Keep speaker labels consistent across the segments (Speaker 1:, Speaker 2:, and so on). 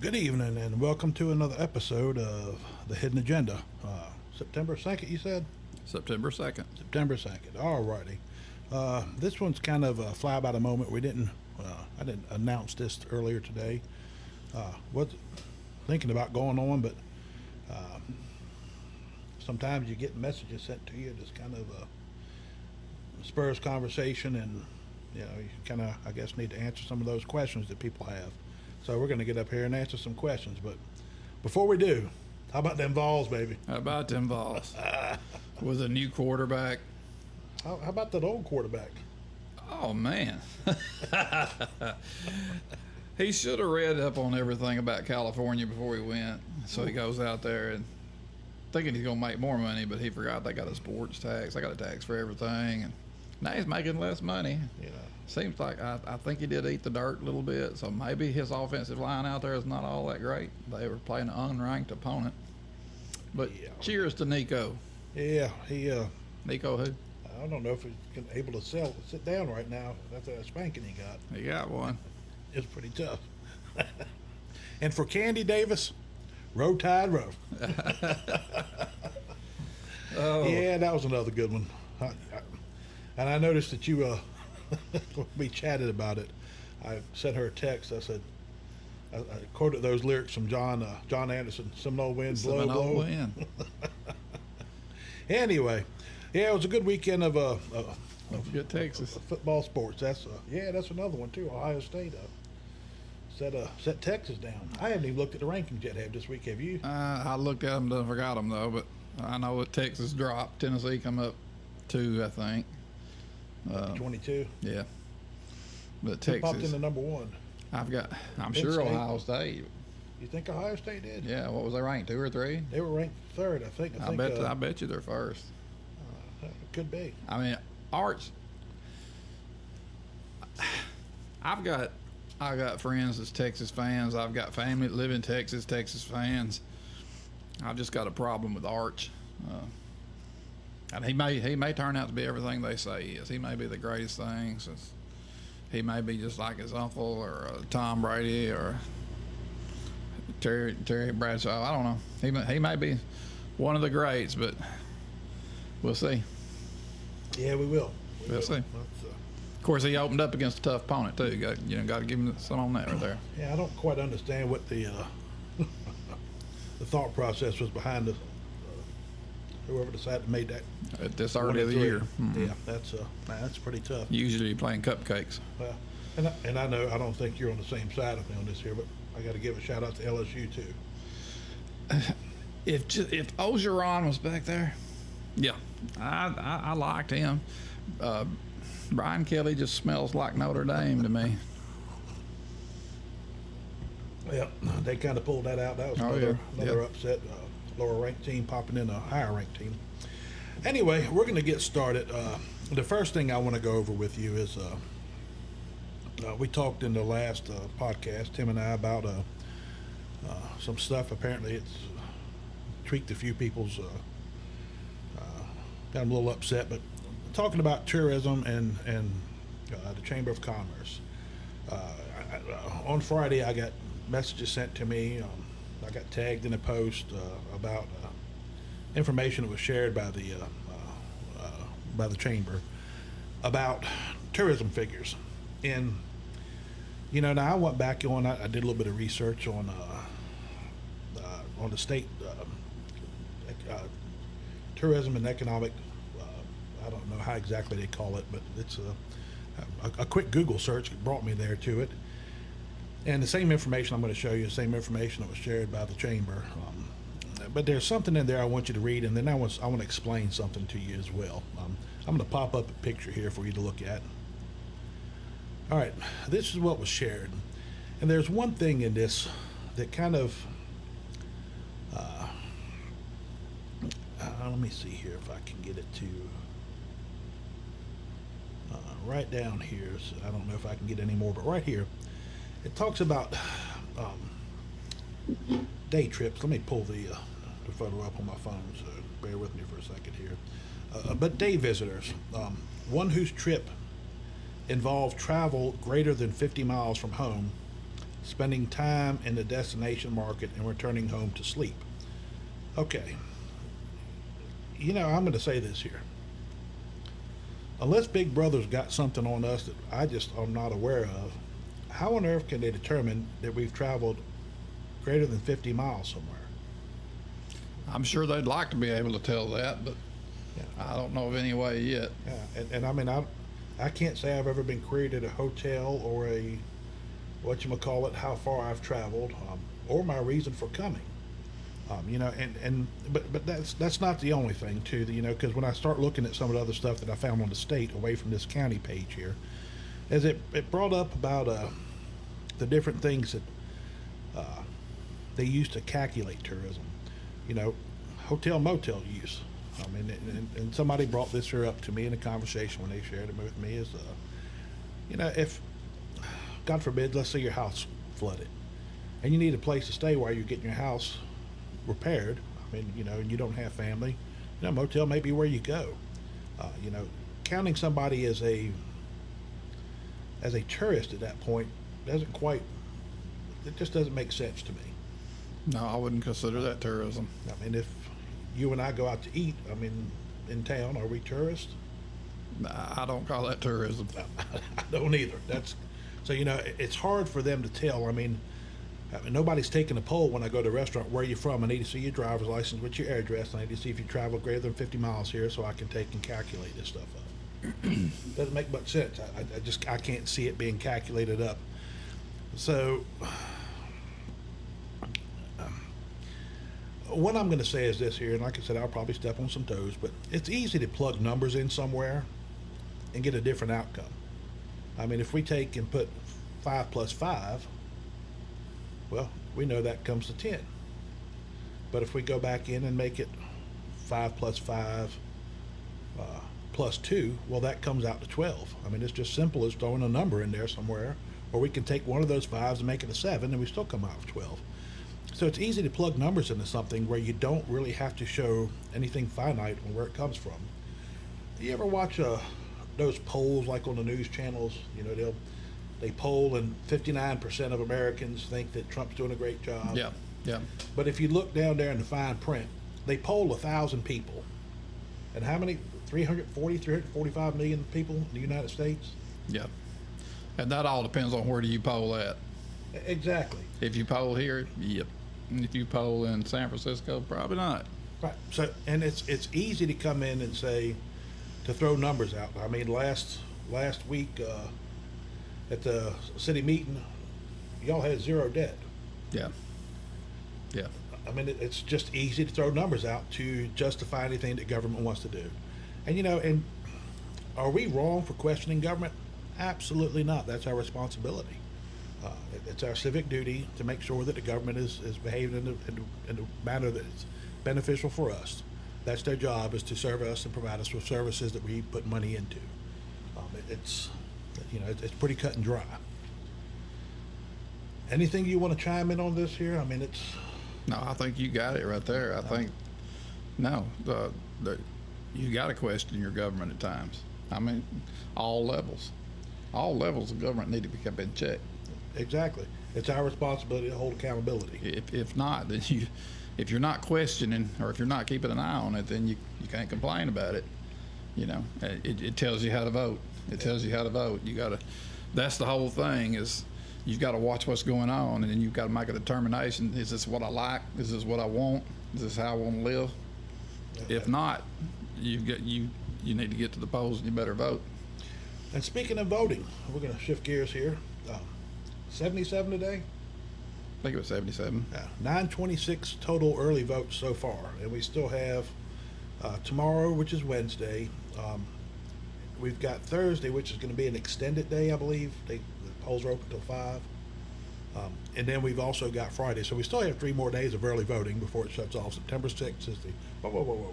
Speaker 1: Good evening and welcome to another episode of The Hidden Agenda. September 2nd, you said?
Speaker 2: September 2nd.
Speaker 1: September 2nd. All righty. This one's kind of a fly by the moment. I didn't announce this earlier today. Was thinking about going on, but sometimes you get messages sent to you just kind of spurs conversation, and you kind of, I guess, need to answer some of those questions that people have. So we're going to get up here and answer some questions. But before we do, how about them Vols, baby?
Speaker 2: How about them Vols? With a new quarterback.
Speaker 1: How about that old quarterback?
Speaker 2: Oh, man. He should have read up on everything about California before he went. So he goes out there and thinking he's going to make more money, but he forgot they got a sports tax. They got a tax for everything. And now he's making less money.
Speaker 1: You know.
Speaker 2: Seems like I think he did eat the dirt a little bit, so maybe his offensive line out there is not all that great. They were playing an unranked opponent. But yeah. Cheers to Nico.
Speaker 1: Yeah, he.
Speaker 2: Nico who?
Speaker 1: I don't know if he's able to sit down right now after that spanking he got.
Speaker 2: He got one.
Speaker 1: It's pretty tough. And for Candy Davis, Row Tide Row.
Speaker 2: Oh.
Speaker 1: Yeah, that was another good one. And I noticed that you we chatted about it. I sent her a text. I said, I quoted those lyrics from John Anderson, Seminole Wind, Blow,
Speaker 2: Seminole
Speaker 1: Blow.
Speaker 2: Wind.
Speaker 1: Anyway, yeah, it was a good weekend of
Speaker 2: Don't forget Texas.
Speaker 1: football sports. That's another one too. Ohio State set Texas down. I haven't even looked at the rankings yet. This week, have you?
Speaker 2: I looked at them, done forgot them though. But I know that Texas dropped. Tennessee come up 2, I think.
Speaker 1: 22.
Speaker 2: Yeah. But
Speaker 1: Who
Speaker 2: Texas
Speaker 1: popped into number one?
Speaker 2: I'm
Speaker 1: Penn
Speaker 2: sure
Speaker 1: State.
Speaker 2: Ohio State.
Speaker 1: You think Ohio State did?
Speaker 2: Yeah, what was they ranked, 2 or 3?
Speaker 1: They were ranked third, I think.
Speaker 2: I bet you they're first.
Speaker 1: It could be.
Speaker 2: I mean, Arch. I got friends that's Texas fans. I've got family that live in Texas, Texas fans. I've just got a problem with Arch. And he may turn out to be everything they say he is. He may be the greatest thing. Since he may be just like his uncle or Tom Brady or Terry Bradshaw. I don't know. He may be one of the greats, but we'll see.
Speaker 1: Yeah, we will.
Speaker 2: We'll see. Of course, he opened up against a tough opponent too. Got to give him some on that right there.
Speaker 1: Yeah, I don't quite understand what the the thought process was behind whoever decided to make that
Speaker 2: At this early of the year. Mm-hmm.
Speaker 1: Yeah, that's pretty tough.
Speaker 2: Usually playing cupcakes.
Speaker 1: Well, and I know I don't think you're on the same side of me on this here, but I got to give a shout out to LSU too.
Speaker 2: If Ogeron was back there, Yeah, I liked him. Brian Kelly just smells like Notre Dame to me.
Speaker 1: Yeah, they kind of pulled that out. That was
Speaker 2: Oh,
Speaker 1: another
Speaker 2: yeah. Yep.
Speaker 1: upset. Lower ranked team popping in a higher ranked team. Anyway, we're going to get started. The first thing I want to go over with you is we talked in the last podcast, Tim and I, about some stuff. Apparently, it's tweaked a few people's. Got them a little upset, but talking about tourism and the Chamber of Commerce. On Friday, I got messages sent to me. I got tagged in a post about information that was shared by the chamber about tourism figures. And now I went back on. I did a little bit of research on the state tourism and economic. I don't know how exactly they call it, but it's a quick Google search brought me there to it. And the same information I'm going to show you, the same information that was shared by the chamber. But there's something in there I want you to read, and then I want to explain something to you as well. I'm going to pop up a picture here for you to look at. All right, this is what was shared. And there's one thing in this that kind of, let me see here if I can get it to, right down here. So I don't know if I can get any more, but right here, it talks about day trips. Let me pull the photo up on my phone, so bear with me for a second here. But day visitors, one whose trip involved travel greater than 50 miles from home, spending time in the destination market and returning home to sleep. Okay. I'm going to say this here. Unless Big Brother's got something on us that I'm not aware of, how on earth can they determine that we've traveled greater than 50 miles somewhere?
Speaker 2: I'm sure they'd like to be able to tell that, but
Speaker 1: Yeah.
Speaker 2: I don't know of any way yet.
Speaker 1: Yeah, and I mean, I can't say I've ever been queried at a hotel or how far I've traveled, or my reason for coming. But that's not the only thing too. Because when I start looking at some of the other stuff that I found on the state away from this county page here, is it brought up about the different things that they use to calculate tourism. Hotel motel use. I mean, and somebody brought this here up to me in a conversation when they shared it with me. Is if God forbid, let's say your house flooded, and you need a place to stay while you're getting your house repaired. I mean, and you don't have family. Motel may be where you go. Counting somebody as a tourist at that point doesn't quite. It just doesn't make sense to me.
Speaker 2: No, I wouldn't consider that tourism.
Speaker 1: I mean, if you and I go out to eat, I mean, in town, are we tourists?
Speaker 2: I don't call that tourism.
Speaker 1: I don't either. So it's hard for them to tell. I mean, nobody's taking a poll when I go to a restaurant. Where are you from? I need to see your driver's license with your address. I need to see if you travel greater than 50 miles here, so I can take and calculate this stuff up. Doesn't make much sense. I can't see it being calculated up. So what I'm going to say is this here, and like I said, I'll probably step on some toes, but it's easy to plug numbers in somewhere and get a different outcome. I mean, if we take and put 5 plus 5, well, we know that comes to 10. But if we go back in and make it 5 plus 5 plus 2, well, that comes out to 12. I mean, it's just simple as throwing a number in there somewhere, or we can take one of those 5s and make it a 7, and we still come out with 12. So it's easy to plug numbers into something where you don't really have to show anything finite on where it comes from. You ever watch those polls like on the news channels? They poll and 59% of Americans think that Trump's doing a great job.
Speaker 2: Yeah.
Speaker 1: But if you look down there in the fine print, they poll 1,000 people. And how many? 345 million people in the United States?
Speaker 2: Yeah. And that all depends on where do you poll at.
Speaker 1: Exactly.
Speaker 2: If you poll here, yep. And if you poll in San Francisco, probably not.
Speaker 1: Right. So, and it's easy to come in and say, to throw numbers out. I mean, last week at the city meeting, y'all had 0 dead.
Speaker 2: Yeah.
Speaker 1: I mean, it's just easy to throw numbers out to justify anything that government wants to do. And, and are we wrong for questioning government? Absolutely not. That's our responsibility. It's our civic duty to make sure that the government is behaving in a manner that's beneficial for us. That's their job, is to serve us and provide us with services that we put money into. It's pretty cut and dry. Anything you want to chime in on this here? I mean,
Speaker 2: No, I think you got it right there. I think, no, you got to question your government at times. I mean, all levels of government need to be kept in check.
Speaker 1: Exactly. It's our responsibility to hold accountability.
Speaker 2: If not, then if you're not questioning, or if you're not keeping an eye on it, then you can't complain about it. It tells you how to vote. It tells you how to vote. That's the whole thing, is you've got to watch what's going on, and then you've got to make a determination. Is this what I like? Is this what I want? Is this how I want to live? If not, you need to get to the polls and you better vote.
Speaker 1: And speaking of voting, we're going to shift gears here. 77 today?
Speaker 2: I think it was 77.
Speaker 1: 926 total early votes so far, and we still have tomorrow, which is Wednesday. We've got Thursday, which is going to be an extended day, I believe. The polls are open till 5. And then we've also got Friday. So we still have 3 more days of early voting before it shuts off. September 6th is the... Whoa.
Speaker 2: Well,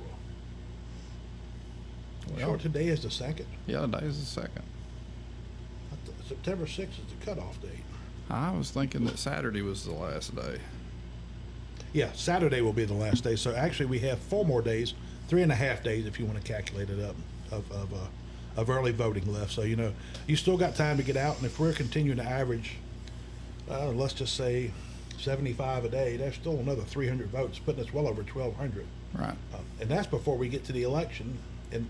Speaker 1: Sure, today is the 2nd.
Speaker 2: Yeah, today is the 2nd.
Speaker 1: September 6th is the cutoff date.
Speaker 2: I was thinking that Saturday was the last day.
Speaker 1: Yeah, Saturday will be the last day. So actually we have 4 more days, 3.5 days if you want to calculate it up, of early voting left. So, you still got time to get out. And if we're continuing to average, let's just say 75 a day, there's still another 300 votes, putting us well over 1,200.
Speaker 2: Right.
Speaker 1: And that's before we get to the election. And,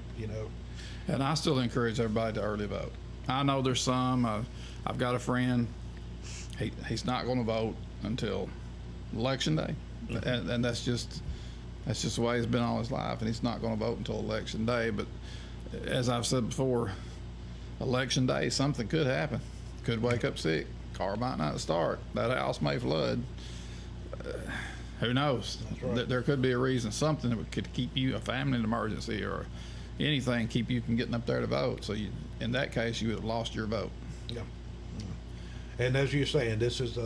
Speaker 2: And I still encourage everybody to early vote. I know there's some. I've got a friend. He's not going to vote until election day, and that's just the way he's been all his life. And he's not going to vote until election day. But as I've said before, election day, something could happen. Could wake up sick. Car might not start. That house may flood. Who knows?
Speaker 1: That's right.
Speaker 2: There could be a reason, something that could keep you, a family emergency or anything, keep you from getting up there to vote. So in that case, you would have lost your vote.
Speaker 1: Yeah. And as you're saying, this is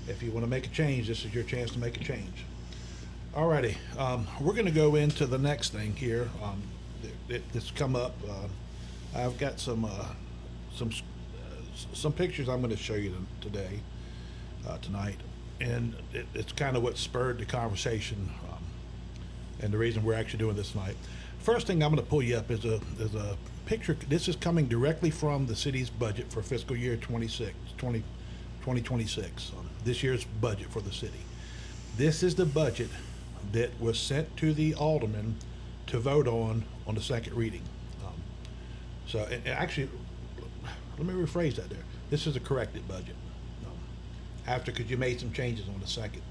Speaker 1: if you want to make a change, this is your chance to make a change. Alrighty, we're going to go into the next thing here. It's come up. I've got some pictures I'm going to show you today, tonight, and it's kind of what spurred the conversation, and the reason we're actually doing this tonight. First thing I'm going to pull you up is a picture. This is coming directly from the city's budget for fiscal year 2026. This year's budget for the city. This is the budget that was sent to the aldermen to vote on the second reading. And actually, let me rephrase that there. This is a corrected budget. Because you made some changes on the second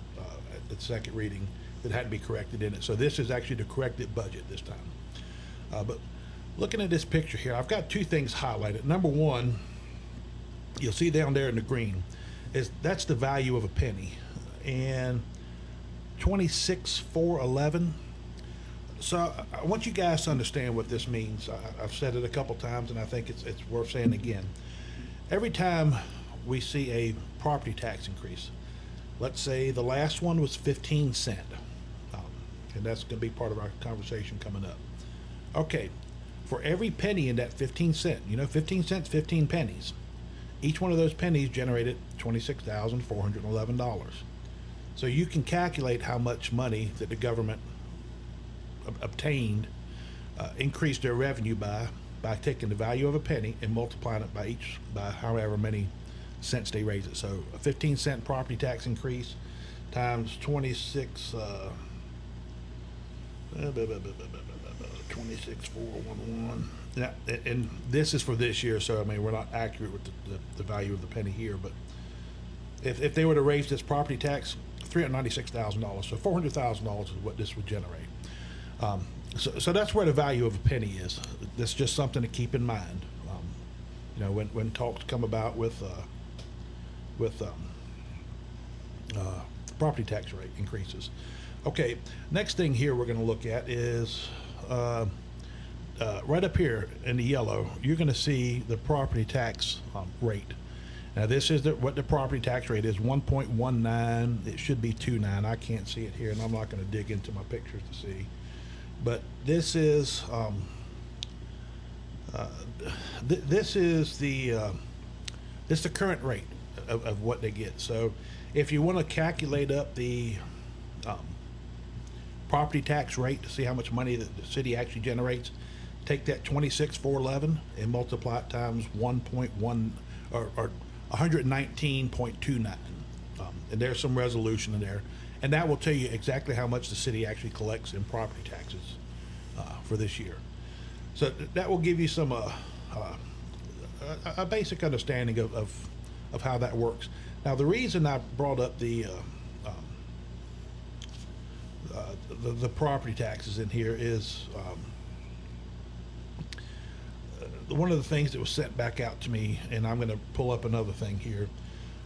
Speaker 1: reading that had to be corrected in it. So this is actually the corrected budget this time. But looking at this picture here, I've got 2 things highlighted. Number one, you'll see down there in the green, that's the value of a penny, and 26,411. So I want you guys to understand what this means. I've said it a couple times, and I think it's worth saying again. Every time we see a property tax increase, let's say the last one was 15 cents, and that's going to be part of our conversation coming up. Okay, for every penny in that 15 cents, 15 cents, 15 pennies. Each one of those pennies generated $26,411. So you can calculate how much money that the government obtained, increased their revenue by taking the value of a penny and multiplying it by however many cents they raise it. So a 15-cent property tax increase times 26,411. Yeah, and this is for this year, so I mean we're not accurate with the value of the penny here, but if they were to raise this property tax, $396,000, so $400,000 is what this would generate. So that's where the value of a penny is. That's just something to keep in mind. when talks come about with property tax rate increases. Okay, next thing here we're going to look at is right up here in the yellow, you're going to see the property tax rate. Now this is what the property tax rate is, 1.19. It should be 29. I can't see it here, and I'm not going to dig into my pictures to see. But this is this is the current rate of what they get. So if you want to calculate up the property tax rate to see how much money that the city actually generates, take that 26,411 and multiply it times 1.1 or 119.29. And there's some resolution in there, and that will tell you exactly how much the city actually collects in property taxes for this year. So that will give you some a basic understanding of how that works. Now, the reason I brought up the property taxes in here is one of the things that was sent back out to me, and I'm going to pull up another thing here,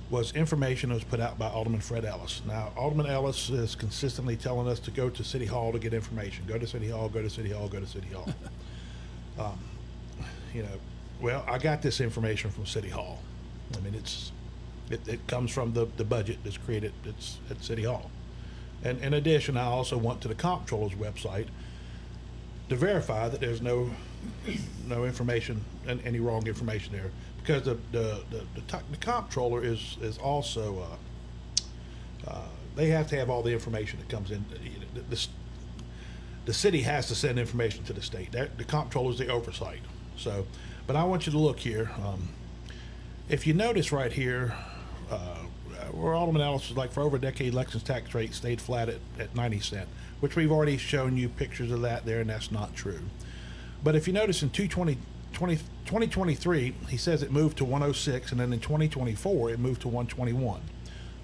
Speaker 1: was information that was put out by Alderman Fred Ellis. Now, Alderman Ellis is consistently telling us to go to City Hall to get information. Go to City Hall, go to City Hall, go to City Hall. Well, I got this information from City Hall. I mean, it comes from the budget that's created at City Hall. And in addition, I also went to the Comptroller's website to verify that there's no information and any wrong information there, because the Comptroller is also they have to have all the information that comes in. The city has to send information to the state. The Comptroller is the oversight. So, but I want you to look here. If you notice right here, where Alderman Ellis was like, for over a decade, Lexington's tax rate stayed flat at 90 cents, which we've already shown you pictures of that there, and that's not true. But if you notice in 2023, he says it moved to 106, and then in 2024, it moved to 121.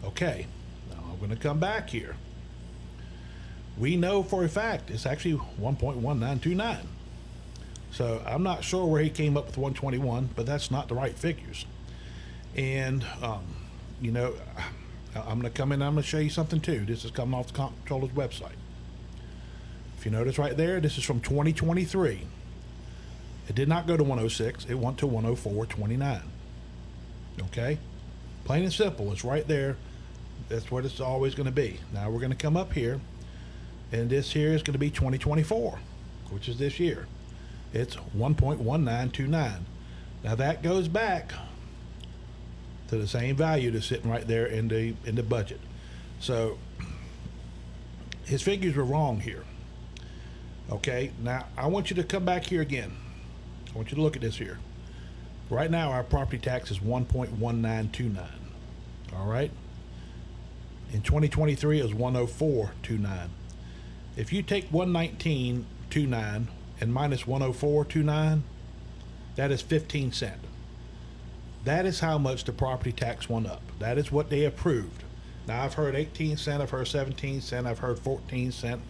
Speaker 1: Okay, now I'm going to come back here. We know for a fact it's actually 1.1929. So I'm not sure where he came up with 121, but that's not the right figures. And, I'm going to come in and I'm going to show you something too. This is coming off the Comptroller's website. If you notice right there, this is from 2023. It did not go to 106. It went to 104.29. Okay? Plain and simple. It's right there. That's what it's always going to be. Now we're going to come up here, and this here is going to be 2024, which is this year. It's 1.1929. Now that goes back to the same value that's sitting right there in the budget. So his figures were wrong here. Okay, now I want you to come back here again. I want you to look at this here. Right now our property tax is 1.1929. All right. In 2023 it was 104.29. If you take 119.29 and minus 104.29, that is 15 cents. That is how much the property tax went up. That is what they approved. Now I've heard 18 cents, I've heard 17 cents, I've heard 14 cents.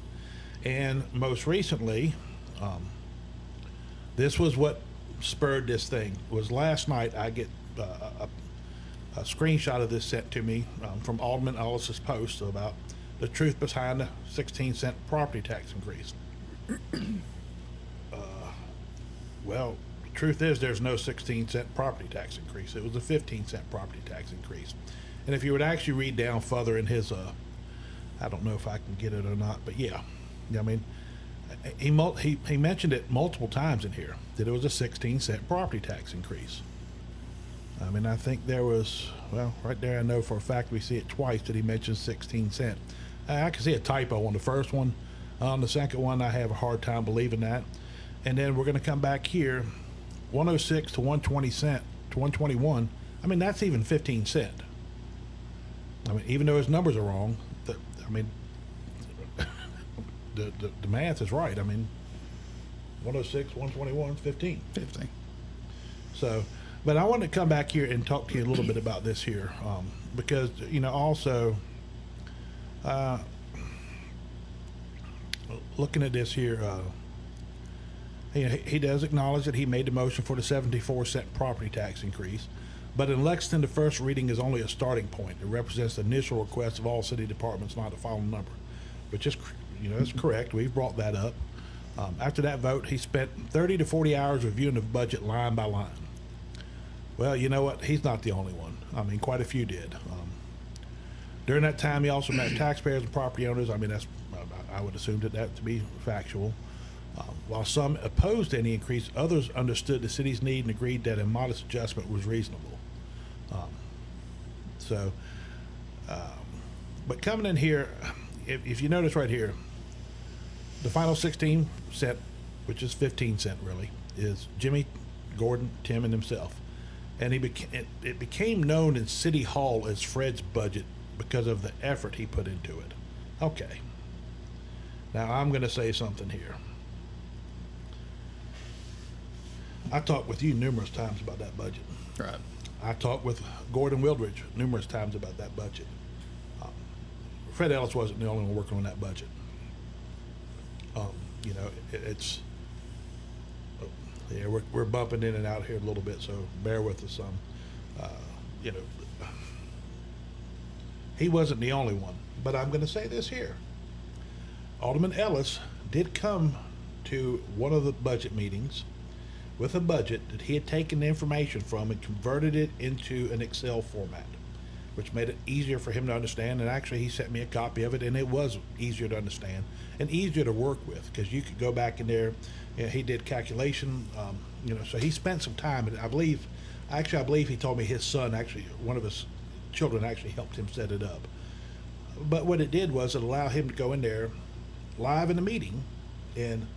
Speaker 1: And most recently, this was what spurred this thing. Was last night I get a screenshot of this sent to me from Alderman Ellis's post about the truth behind the 16-cent property tax increase. Well, the truth is there's no 16-cent property tax increase. It was a 15-cent property tax increase. And if you would actually read down further in his, I don't know if I can get it or not, but yeah. I mean, he mentioned it multiple times in here that it was a 16-cent property tax increase. I mean, I think there was, well, right there I know for a fact we see it twice that he mentions 16 cents. I can see a typo on the first one. On the second one, I have a hard time believing that. And then we're going to come back here, 106 to 120 cent to 121. I mean, that's even 15 cents. I mean, even though his numbers are wrong, the math is right. I mean, 106, 121, 15.
Speaker 2: 15.
Speaker 1: So, but I want to come back here and talk to you a little bit about this here, because, also, looking at this here, he does acknowledge that he made the motion for the 74-cent property tax increase, But in Lexington, the first reading is only a starting point. It represents the initial request of all city departments, not the final number. Which is, that's correct. We've brought that up. After that vote, he spent 30 to 40 hours reviewing the budget line by line. Well, you know what? He's not the only one. I mean, quite a few did. During that time, he also met taxpayers and property owners. I mean, I would assume that to be factual. While some opposed any increase, others understood the city's need and agreed that a modest adjustment was reasonable. But coming in here, if you notice right here, the final 16 cent, which is 15 cent really, is Jimmy, Gordon, Tim, and himself. And it became known in City Hall as Fred's budget because of the effort he put into it. Okay. Now I'm going to say something here. I talked with you numerous times about that budget.
Speaker 2: Right.
Speaker 1: I talked with Gordon Wildridge numerous times about that budget. Fred Ellis wasn't the only one working on that budget. It's we're bumping in and out here a little bit, so bear with us some. He wasn't the only one, but I'm going to say this here. Alderman Ellis did come to one of the budget meetings with a budget that he had taken the information from and converted it into an Excel format, which made it easier for him to understand. And actually, he sent me a copy of it, and it was easier to understand and easier to work with because you could go back in there. He did calculation, so he spent some time. And I believe he told me his son, one of his children actually helped him set it up. But what it did was it allowed him to go in there live in the meeting and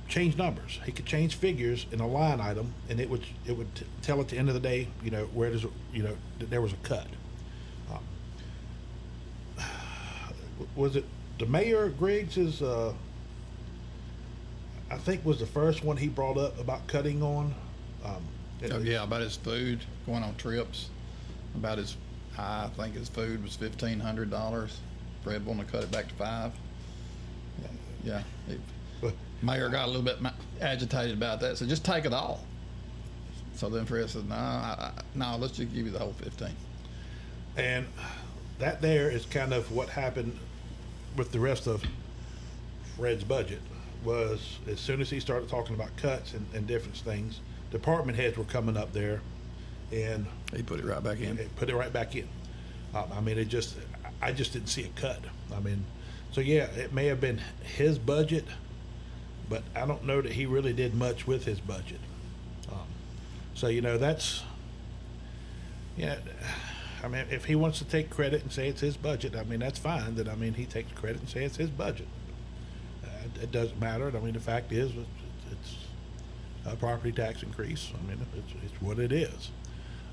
Speaker 1: change numbers. He could change figures in a line item, and it would tell at the end of the day, where does that there was a cut. Was it the mayor Griggs is? I think was the first one he brought up about cutting on.
Speaker 2: About his food, going on trips. I think his food was $1,500. Fred wanted to cut it back to $5. Yeah. Mayor got a little bit agitated about that, so just take it all. So then Fred said, no, let's just give you the whole 15.
Speaker 1: And that there is kind of what happened with the rest of Fred's budget. Was as soon as he started talking about cuts and different things, department heads were coming up there, and
Speaker 2: he put it right back in.
Speaker 1: Put it right back in. I just didn't see a cut. So yeah, it may have been his budget, but I don't know that he really did much with his budget. That's, if he wants to take credit and say it's his budget, that's fine. He takes credit and say it's his budget. It doesn't matter. The fact is, it's a property tax increase. It's what it is.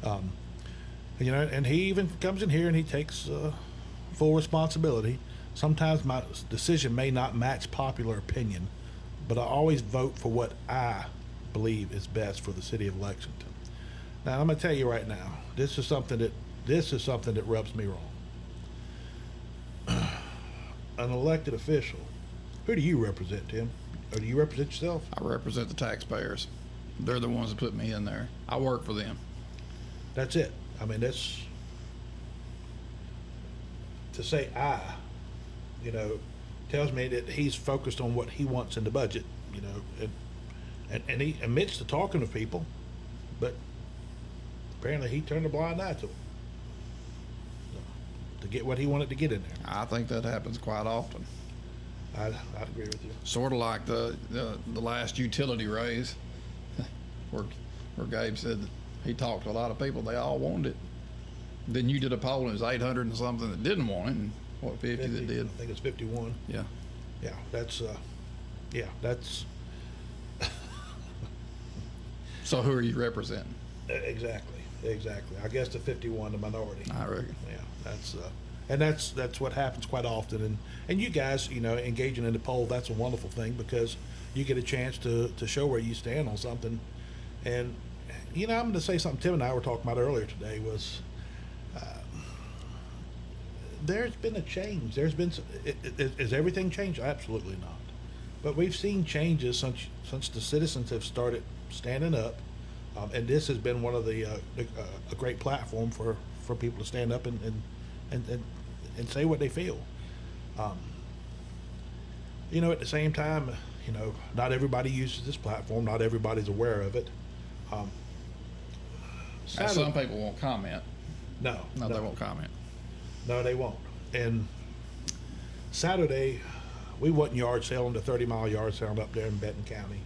Speaker 1: And he even comes in here and he takes full responsibility. Sometimes my decision may not match popular opinion, but I always vote for what I believe is best for the city of Lexington. Now, I'm going to tell you right now, this is something that rubs me wrong. An elected official. Who do you represent, Tim? Or do you represent yourself?
Speaker 2: I represent the taxpayers. They're the ones that put me in there. I work for them.
Speaker 1: That's it. That's to say tells me that he's focused on what he wants in the budget, and he admits to talking to people, but apparently he turned a blind eye to them to get what he wanted to get in there.
Speaker 2: I think that happens quite often.
Speaker 1: I'd agree with you.
Speaker 2: Sort of like the last utility raise, where Gabe said that he talked to a lot of people. They all wanted it. Then you did a poll and it was 800 and something that didn't want it, and 50 that did.
Speaker 1: I think it's 51.
Speaker 2: Yeah.
Speaker 1: Yeah, that's.
Speaker 2: So who are you representing?
Speaker 1: Exactly. I guess the 51, the minority.
Speaker 2: I reckon.
Speaker 1: Yeah, that's what happens quite often. And you guys, engaging in the poll, that's a wonderful thing because you get a chance to show where you stand on something. And I'm going to say something Tim and I were talking about earlier today was there's been a change. Has everything changed? Absolutely not. But we've seen changes since the citizens have started standing up And this has been one of a great platform for people to stand up and say what they feel. You know, at the same time, you know, not everybody uses this platform. Not everybody's aware of it.
Speaker 2: And
Speaker 1: Saturday-
Speaker 2: some people won't comment.
Speaker 1: no,
Speaker 2: No, they won't comment.
Speaker 1: No, they won't. And Saturday, we went yard selling, the 30-mile yard sale up there in Benton County.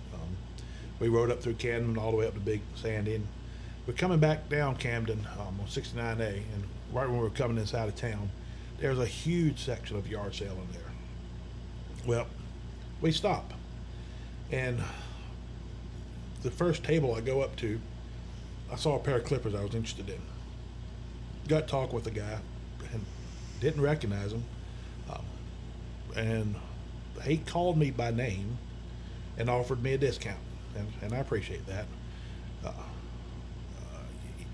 Speaker 1: We rode up through Camden all the way up to Big Sandy. And we're coming back down Camden on 69A, and right when we were coming inside of town, there's a huge section of yard sale in there. Well, we stop, and the first table I go up to, I saw a pair of clippers I was interested in. Got to talk with the guy, and didn't recognize him. And he called me by name and offered me a discount, and I appreciate that.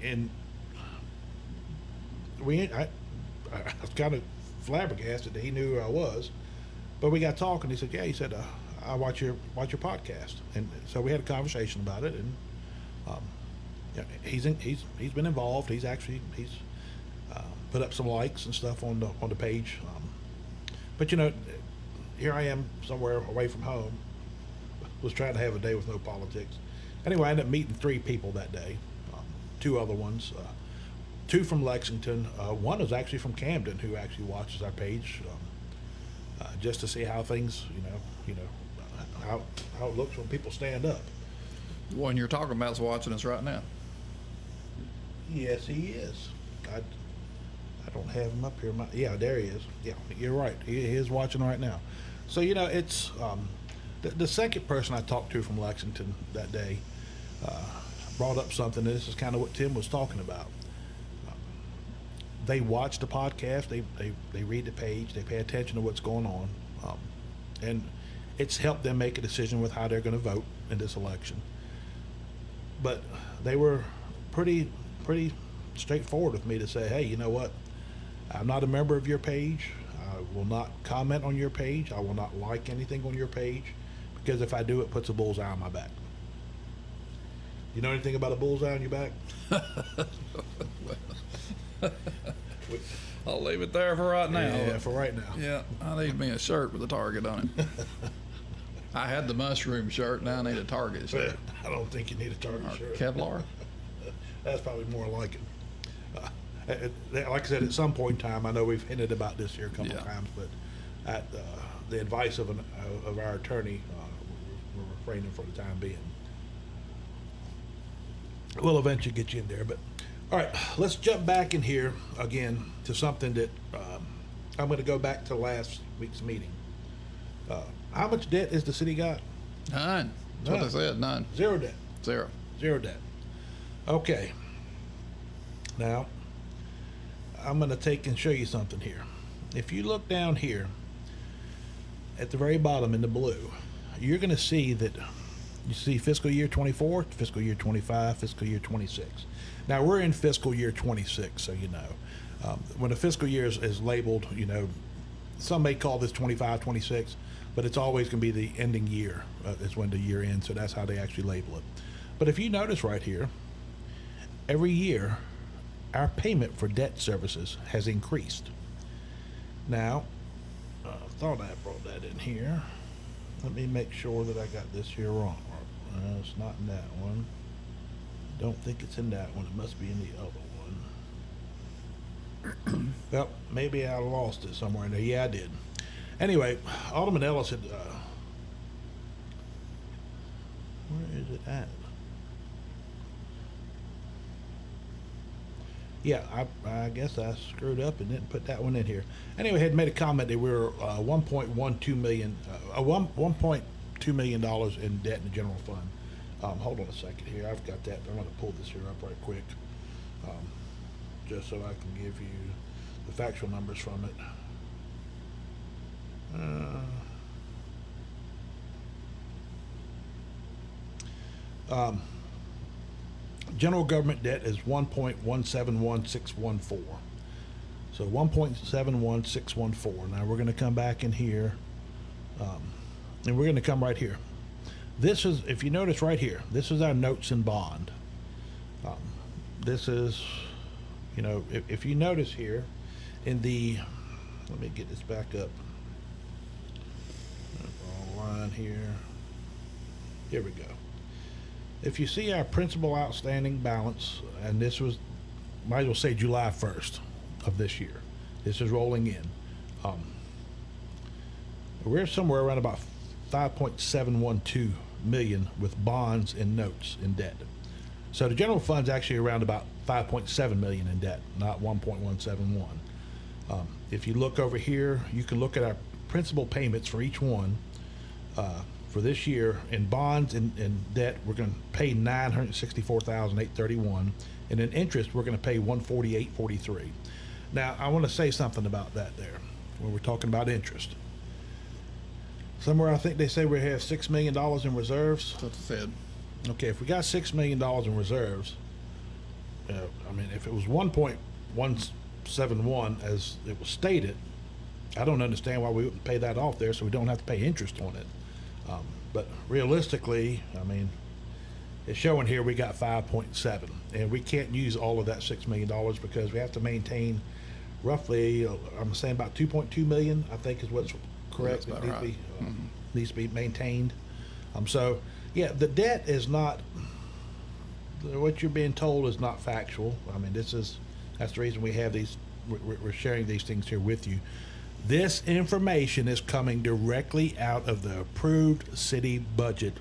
Speaker 1: And I was kind of flabbergasted that he knew who I was, but we got talking. He said, "Yeah," he said, "I watch your podcast," and so we had a conversation about it. And yeah, he's been involved. He's put up some likes and stuff on the page. But you know, here I am somewhere away from home. Was trying to have a day with no politics. Anyway, I ended up meeting 3 people that day. 2 other ones, 2 from Lexington. One is actually from Camden, who actually watches our page, just to see how things, how it looks when people stand up.
Speaker 2: The one you're talking about is watching us right now.
Speaker 1: Yes, he is. I don't have him up here. Yeah, there he is. Yeah, you're right. He is watching right now. So, you know, it's the second person I talked to from Lexington that day brought up something. This is kind of what Tim was talking about. They watch the podcast. They read the page. They pay attention to what's going on. And it's helped them make a decision with how they're going to vote in this election. But they were pretty straightforward with me to say, hey, you know what? I'm not a member of your page. I will not comment on your page. I will not like anything on your page, because if I do, it puts a bullseye on my back. You know anything about a bullseye on your back?
Speaker 2: I'll leave it there for right now.
Speaker 1: Yeah, for right now.
Speaker 2: Yeah, I need me a shirt with a target on it. I had the mushroom shirt, now I need a target shirt.
Speaker 1: I don't think you need a target
Speaker 2: Or
Speaker 1: shirt.
Speaker 2: Kevlar.
Speaker 1: That's probably more like it. Like I said, at some point in time, I know we've hinted about this here a couple of times, but at the advice of our attorney, we're refraining for the time being. We'll eventually get you in there, but all right, let's jump back in here again to something that I'm going to go back to last week's meeting. How much debt is the city got?
Speaker 2: None. That's what they said, none.
Speaker 1: Zero debt.
Speaker 2: Zero.
Speaker 1: Zero debt. Okay. Now, I'm going to take and show you something here. If you look down here at the very bottom in the blue, you're going to see that you see fiscal year 24, fiscal year 25, fiscal year 26. Now, we're in fiscal year 26, so you know. When a fiscal year is labeled, you know, some may call this 25, 26, but it's always going to be the ending year is when the year ends, so that's how they actually label it. But if you notice right here, every year, our payment for debt services has increased. Now, I thought I brought that in here. Let me make sure that I got this here wrong. It's not in that one. Don't think it's in that one. It must be in the other one. Well, maybe I lost it somewhere in there. Yeah, I did. Anyway, Alderman Ellis had, where is it at? Yeah, I guess I screwed up and didn't put that one in here. Anyway, had made a comment that we were $1.2 million in debt in the general fund. Hold on a second here. I've got that. I'm going to pull this here up right quick, just so I can give you the factual numbers from it. General government debt is 1.171614. So 1.71614. Now we're going to come back in here, and we're going to come right here. This is, if you notice right here, this is our notes and bond. this is, you know, if you notice here in the, let me get this back up. Wrong line here. Here we go. If you see our principal outstanding balance, and this was, might as well say July 1st of this year. This is rolling in. We're somewhere around about 5.712 million with bonds and notes in debt. So the general fund's actually around about 5.7 million in debt, not 1.171. If you look over here, you can look at our principal payments for each one. For this year, in bonds and debt, we're going to pay $964,831, and in interest, we're going to pay $148.43. Now, I want to say something about that there when we're talking about interest. Somewhere, I think they say we have $6 million in reserves.
Speaker 2: That's what they said.
Speaker 1: Okay, if we got $6 million in reserves, I mean, if it was 1.171 as it was stated, I don't understand why we wouldn't pay that off there so we don't have to pay interest on it. But realistically, I mean, it's showing here we got 5.7, and we can't use all of that $6 million because we have to maintain roughly, I'm saying about 2.2 million, I think is what's correct.
Speaker 2: That's about
Speaker 1: It needs to
Speaker 2: right.
Speaker 1: be, needs to be maintained. So, yeah, the debt is not, what you're being told is not factual. I mean, that's the reason we have these, we're sharing these things here with you. This information is coming directly out of the approved city budget.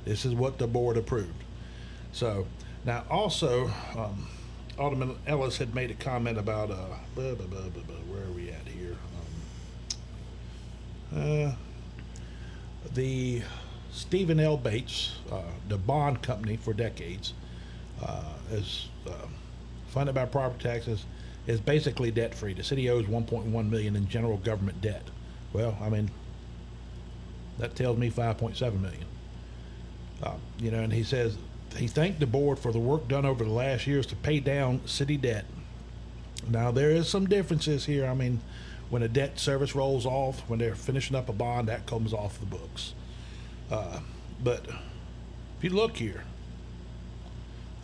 Speaker 1: This is what the board approved. So, now also, Alderman Ellis had made a comment about, where are we at here? The Stephen L. Bates, the bond company for decades, is funded by property taxes, is basically debt free. The city owes 1.1 million in general government debt. Well, I mean, that tells me 5.7 million. You know, and he says he thanked the board for the work done over the last years to pay down city debt. Now there is some differences here. I mean, when a debt service rolls off, when they're finishing up a bond, that comes off the books. But if you look here,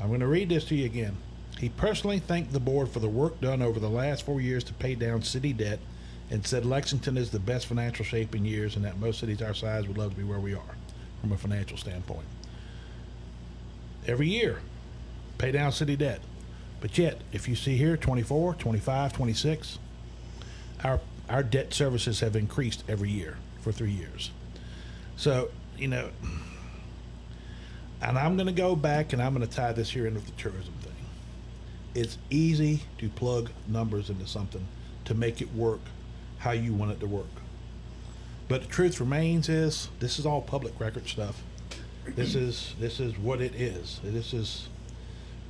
Speaker 1: I'm going to read this to you again. He personally thanked the board for the work done over the last 4 years to pay down city debt and said Lexington is the best financial shape in years and that most cities our size would love to be where we are from a financial standpoint. Every year, pay down city debt. But yet, if you see here, 24, 25, 26, our debt services have increased every year for 3 years. So, you know, and I'm going to go back and I'm going to tie this here in with the tourism thing. It's easy to plug numbers into something to make it work how you want it to work. But the truth remains is this is all public record stuff. This is what it is.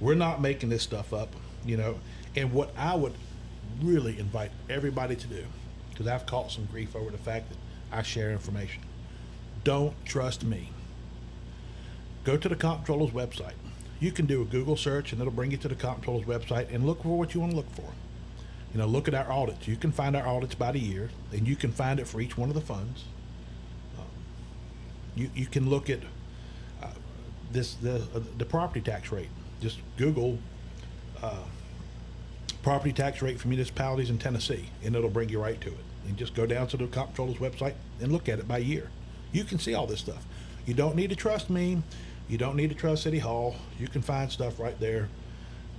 Speaker 1: We're not making this stuff up, you know. And what I would really invite everybody to do, because I've caught some grief over the fact that I share information. Don't trust me. Go to the Comptroller's website. You can do a Google search and it'll bring you to the Comptroller's website and look for what you want to look for. You know, look at our audits. You can find our audits by the year, and you can find it for each one of the funds. You can look at the property tax rate. Just Google property tax rate for municipalities in Tennessee, and it'll bring you right to it. And just go down to the Comptroller's website and look at it by year. You can see all this stuff. You don't need to trust me. You don't need to trust City Hall. You can find stuff right there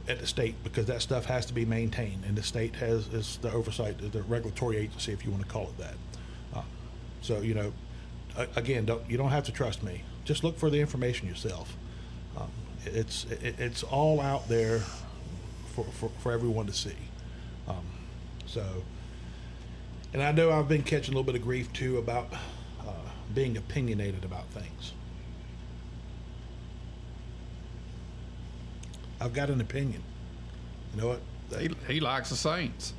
Speaker 1: at the state, because that stuff has to be maintained, and the state is the oversight, the regulatory agency, if you want to call it that. So, you know, again, you don't have to trust me. Just look for the information yourself. It's all out there for everyone to see. So, and I know I've been catching a little bit of grief too about being opinionated about things. I've got an opinion. You know what?
Speaker 2: He likes the Saints.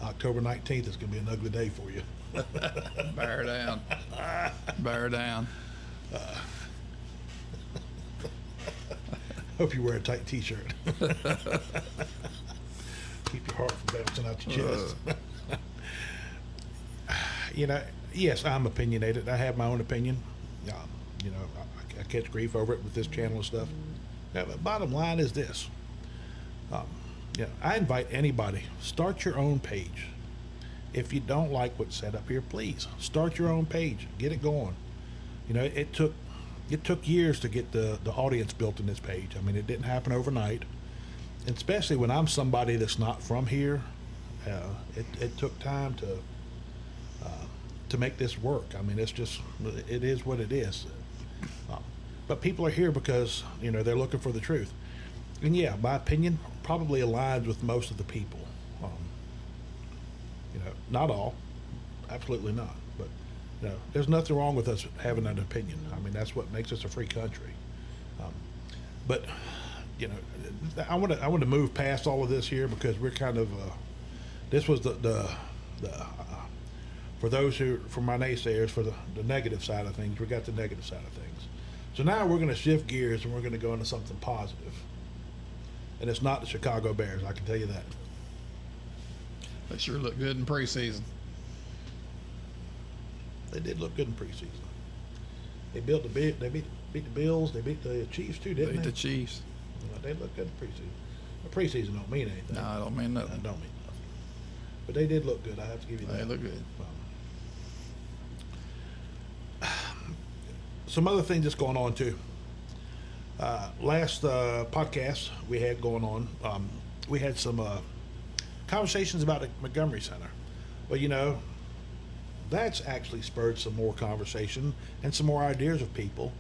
Speaker 1: October 19th is going to be an ugly day for you.
Speaker 2: Bear down. Bear down.
Speaker 1: Hope you wear a tight t-shirt. Keep your heart from bouncing out your chest. You know, yes, I'm opinionated. I have my own opinion. You know, I catch grief over it with this channel and stuff. Yeah, but bottom line is this. I invite anybody, start your own page. If you don't like what's set up here, please start your own page. Get it going. It took years to get the audience built in this page. I mean, it didn't happen overnight. And especially when I'm somebody that's not from here, it took time to make this work. I mean, it is what it is. But people are here because, they're looking for the truth. And yeah, my opinion probably aligns with most of the people. Not all, absolutely not. But, there's nothing wrong with us having an opinion. I mean, that's what makes us a free country. But, I want to move past all of this here because we're kind of, this was the for those for my naysayers, for the negative side of things, we got the negative side of things. So now we're going to shift gears and we're going to go into something positive. And it's not the Chicago Bears, I can tell you that.
Speaker 2: They sure look good in preseason.
Speaker 1: They did look good in preseason. They beat the Bills, they beat the Chiefs too, didn't
Speaker 2: Beat
Speaker 1: they?
Speaker 2: the Chiefs.
Speaker 1: They look good in preseason. The preseason don't mean anything.
Speaker 2: No, I don't mean
Speaker 1: It
Speaker 2: nothing.
Speaker 1: don't mean nothing. But they did look good, I have to give you that.
Speaker 2: They look good.
Speaker 1: Some other things that's going on too. Last podcast we had going on, we had some conversations about the Montgomery Center. Well, that's actually spurred some more conversation and some more ideas of people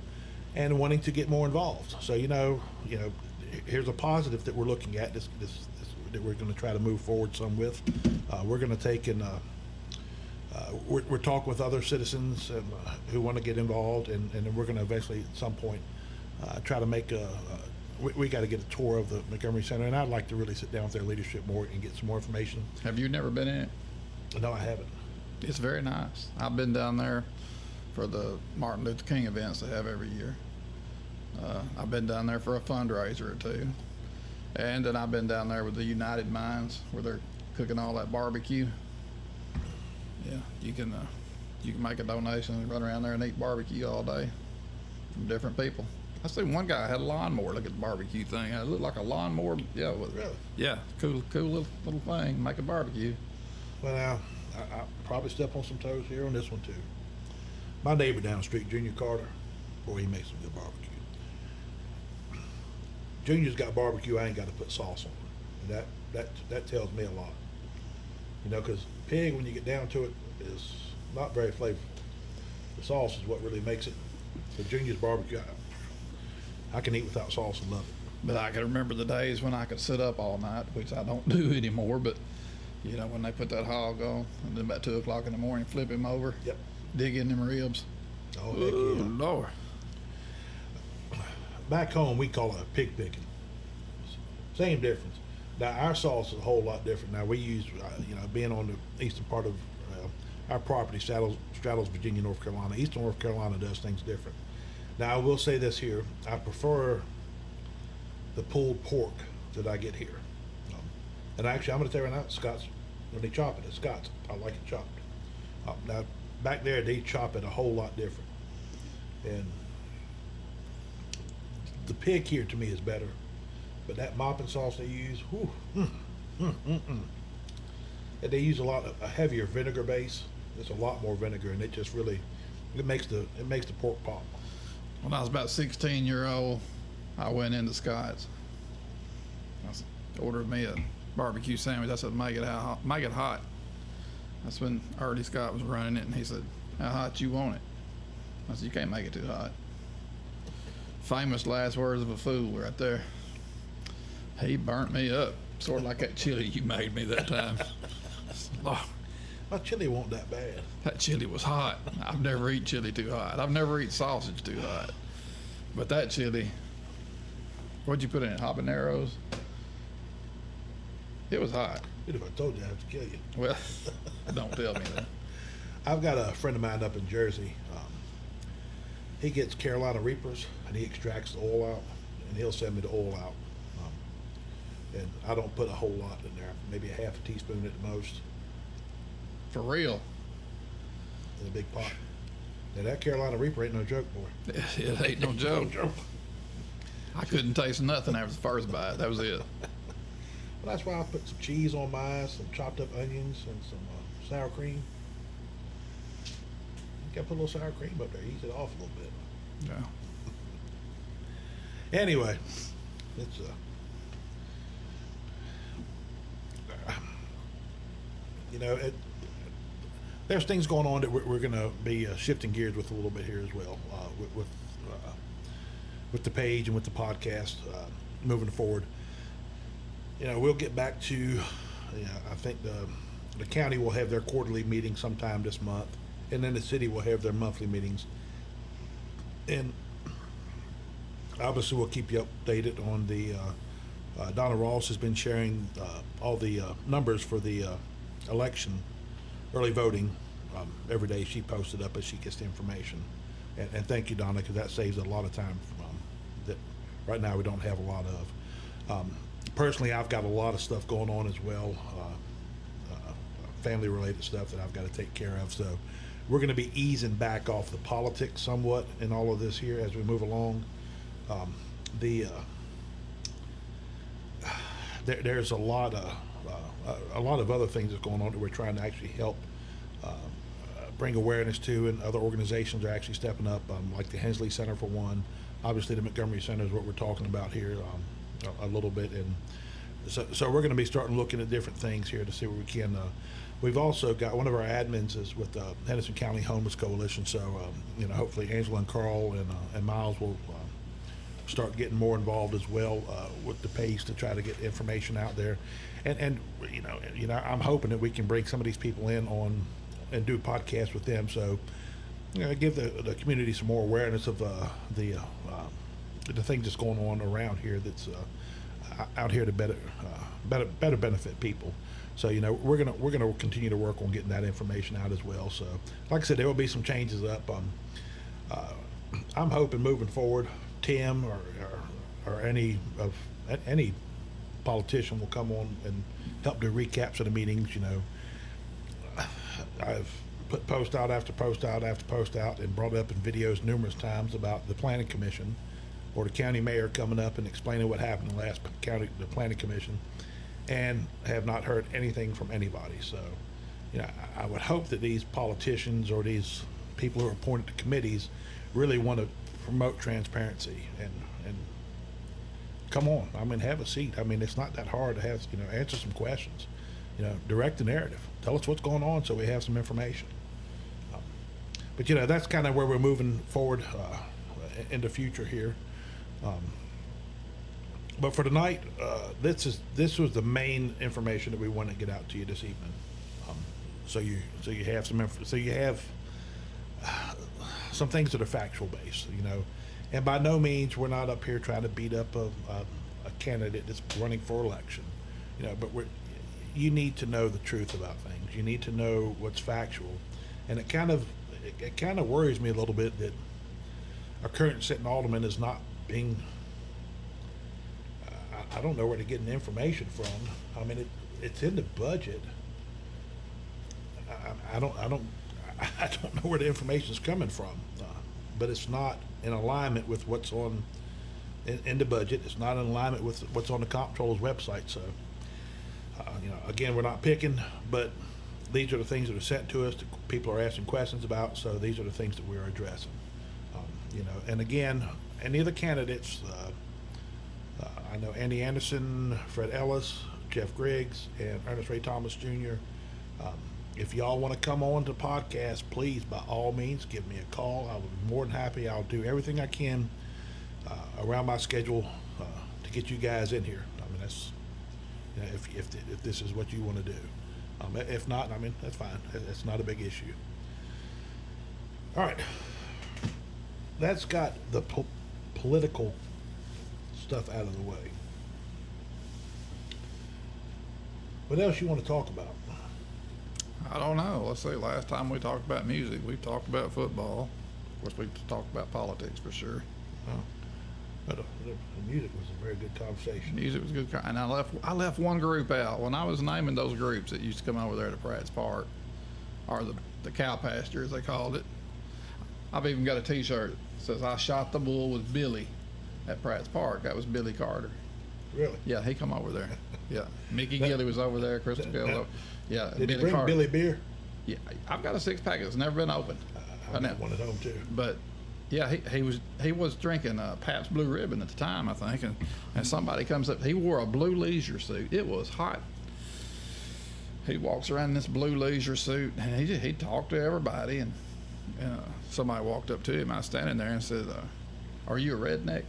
Speaker 1: and wanting to get more involved. So, here's a positive that we're looking at this that we're going to try to move forward some with. We're going to take and we're talking with other citizens who want to get involved, and then we're going to eventually at some point try to make we got to get a tour of the Montgomery Center, and I'd like to really sit down with their leadership more and get some more information.
Speaker 2: Have you never been in it?
Speaker 1: No, I haven't.
Speaker 2: It's very nice. I've been down there for the Martin Luther King events they have every year. I've been down there for a fundraiser or two. And then I've been down there with the United Minds where they're cooking all that barbecue. Yeah, you can make a donation and run around there and eat barbecue all day from different people. I seen one guy had a lawnmower. Look at the barbecue thing. It looked like a lawnmower. Yeah,
Speaker 1: Really?
Speaker 2: Yeah, cool little thing. Make a barbecue.
Speaker 1: Well, now I probably step on some toes here on this one too. My neighbor down the street, Junior Carter, boy, he makes some good barbecue. Junior's got barbecue. I ain't got to put sauce on it. And that tells me a lot. Because pig, when you get down to it, is not very flavorful. The sauce is what really makes it. So Junior's barbecue, I can eat without sauce and love it.
Speaker 2: But I can remember the days when I could sit up all night, which I don't do anymore. But when they put that hog on, and then about 2 o'clock in the morning, flip him over,
Speaker 1: Yep.
Speaker 2: dig in them ribs.
Speaker 1: Oh, heck
Speaker 2: Ooh,
Speaker 1: yeah.
Speaker 2: Lord.
Speaker 1: Back home, we call it pig picking. Same difference. Now, our sauce is a whole lot different. Now, we use, being on the eastern part of our property, straddles Virginia, North Carolina. Eastern North Carolina does things different. Now, I will say this here. I prefer the pulled pork that I get here. And actually, I'm going to tell you right now, Scott's, when they chop it, it's Scott's. I like it chopped. Now, back there, they chop it a whole lot different. And the pig here, to me, is better. But that mopping sauce they use, and they use a heavier vinegar base. It's a lot more vinegar, and it just really, it makes the pork pop.
Speaker 2: When I was about 16-year-old, I went into Scott's. I ordered me a barbecue sandwich. I said, make it hot. That's when Early Scott was running it, and he said, how hot you want it? I said, you can't make it too hot. Famous last words of a fool right there. He burnt me up, sort of like that chili you made me that time. Oh,
Speaker 1: My chili wasn't that bad.
Speaker 2: that chili was hot. I've never eaten chili too hot. I've never eaten sausage too hot. But that chili, what'd you put in it? Habaneros? It was hot.
Speaker 1: If I told you, I'd have to kill you.
Speaker 2: Well, don't tell me that.
Speaker 1: I've got a friend of mine up in Jersey. He gets Carolina Reapers, and he extracts the oil out, and he'll send me the oil out. And I don't put a whole lot in there, maybe a half a teaspoon at the most
Speaker 2: For real.
Speaker 1: in a big pot. Now, that Carolina Reaper ain't no joke, boy.
Speaker 2: It ain't no joke. I couldn't taste nothing after the first bite. That was it.
Speaker 1: Well, that's why I put some cheese on mine, some chopped up onions, and some sour cream. You gotta put a little sour cream up there, ease it off a little bit.
Speaker 2: Yeah.
Speaker 1: Anyway, it's you know, there's things going on that we're going to be shifting gears with a little bit here as well, with the page and with the podcast moving forward. You know, we'll get back to, you know, I think the county will have their quarterly meeting sometime this month, and then the city will have their monthly meetings. And obviously, we'll keep you updated on the. Donna Ross has been sharing all the numbers for the election, early voting. Every day she posts it up as she gets the information. And thank you, Donna, because that saves a lot of time that right now we don't have a lot of. Personally, I've got a lot of stuff going on as well, family-related stuff that I've got to take care of. So we're going to be easing back off the politics somewhat in all of this here as we move along. There's a lot of other things that's going on that we're trying to actually help bring awareness to, and other organizations are actually stepping up, like the Hensley Center for one. Obviously, the Montgomery Center is what we're talking about here a little bit, and so we're going to be starting looking at different things here to see where we can. We've also got one of our admins is with the Henderson County Homeless Coalition, so you know, hopefully Angela and Carl and Miles will start getting more involved as well with the page to try to get information out there, and you know, I'm hoping that we can bring some of these people in on and do podcasts with them, so you know, give the community some more awareness of the things that's going on around here that's out here to better benefit people. So you know, we're gonna continue to work on getting that information out as well. So like I said, there will be some changes up. I'm hoping moving forward, Tim or any politician will come on and help do recaps of the meetings. You know, I've put post out after post out after post out and brought up in videos numerous times about the planning commission or the county mayor coming up and explaining what happened in the last the planning commission, and have not heard anything from anybody. So, you know, I would hope that these politicians or these people who are appointed to committees really want to promote transparency and come on. I mean, have a seat. I mean, it's not that hard to have, you know, answer some questions, you know, direct the narrative, tell us what's going on so we have some information. But you know, that's kind of where we're moving forward in the future here. But for tonight, this was the main information that we want to get out to you this evening. So you have some things that are factual based, you know, and by no means we're not up here trying to beat up a candidate that's running for election, you know. But you need to know the truth about things. You need to know what's factual, and it kind of worries me a little bit that our current sitting alderman is not being. I don't know where to get the information from. I mean, it's in the budget. I don't know where the information is coming from, but it's not in alignment with what's on in the budget. It's not in alignment with what's on the comptroller's website. So, you know, again, we're not picking, but these are the things that are sent to us that people are asking questions about. So these are the things that we're addressing. You know, and again, any of the candidates. I know Andy Anderson, Fred Ellis, Jeff Griggs, and Ernest Ray Thomas Jr. If y'all want to come on to the podcast, please, by all means, give me a call. I would be more than happy. I'll do everything I can around my schedule to get you guys in here. I mean, that's, you know, if this is what you want to do. If not, I mean, that's fine. It's not a big issue. All right. That's got the political stuff out of the way. What else you want to talk about?
Speaker 2: I don't know. Let's see. Last time we talked about music, we talked about football. Of course, we talked about politics for sure.
Speaker 1: But the music was a very good conversation.
Speaker 2: Music was good, and I left one group out when I was naming those groups that used to come over there to Pratt's Park, or the cow pasture as they called it. I've even got a T-shirt that says "I shot the bull with Billy," at Pratt's Park. That was Billy Carter.
Speaker 1: Really?
Speaker 2: Yeah, he come over there. Yeah, Mickey
Speaker 1: That-
Speaker 2: Gilly was over there. Crystal Gill. Yeah,
Speaker 1: Did
Speaker 2: Billy
Speaker 1: you bring
Speaker 2: Carter.
Speaker 1: Billy beer?
Speaker 2: Yeah, I've got a 6-pack. It's never been opened.
Speaker 1: I got one at home too.
Speaker 2: But yeah, he was drinking Pabst Blue Ribbon at the time, I think, and somebody comes up. He wore a blue leisure suit. It was hot. He walks around in this blue leisure suit, and he talked to everybody. And somebody walked up to him. I was standing there and said, "Are you a redneck?"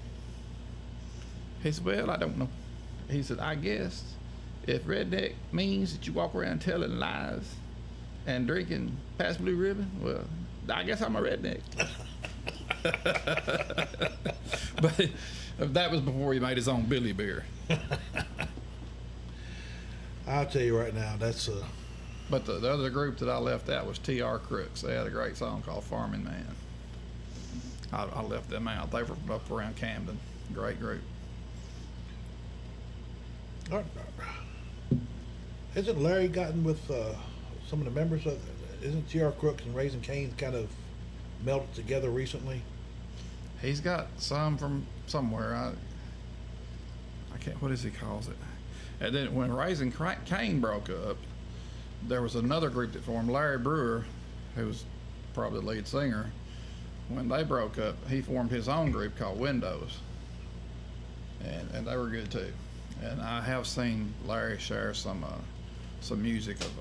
Speaker 2: He said, "Well, I don't know." He said, "I guess if redneck means that you walk around telling lies and drinking Pabst Blue Ribbon, well, I guess I'm a redneck." But that was before he made his own Billy beer.
Speaker 1: I'll tell you right now, that's
Speaker 2: But the other group that I left out was T.R. Crooks. They had a great song called Farming Man. I left them out. They were up around Camden. Great group.
Speaker 1: Isn't Larry gotten with some of the members of? Isn't T.R. Crooks and Raising Cane's kind of melted together recently?
Speaker 2: He's got some from somewhere. I can't. What does he calls it? And then when Raising Cane broke up, there was another group that formed. Larry Brewer, who was probably the lead singer, when they broke up, he formed his own group called Windows, and they were good too. And I have seen Larry share some music of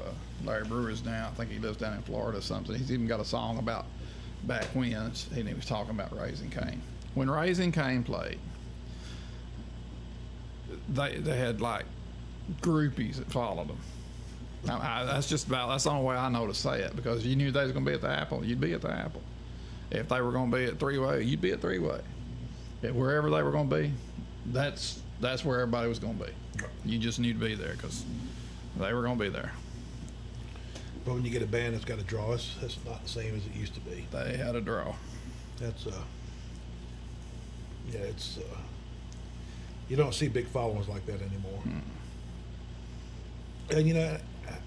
Speaker 2: Larry Brewer's now. I think he lives down in Florida or something. He's even got a song about back when, and he was talking about Raising Cane. When Raising Cane played, they had like groupies that followed them. That's the only way I know to say it, because you knew they was going to be at the Apple, you'd be at the Apple. If they were going to be at Three-Way, you'd be at Three-Way. Wherever they were going to be, that's where everybody was going to be. You just need to be there because they were going to be there.
Speaker 1: But when you get a band that's got a draw, it's not the same as it used to be.
Speaker 2: They had a draw.
Speaker 1: That's yeah, it's you don't see big followings like that anymore. And you know,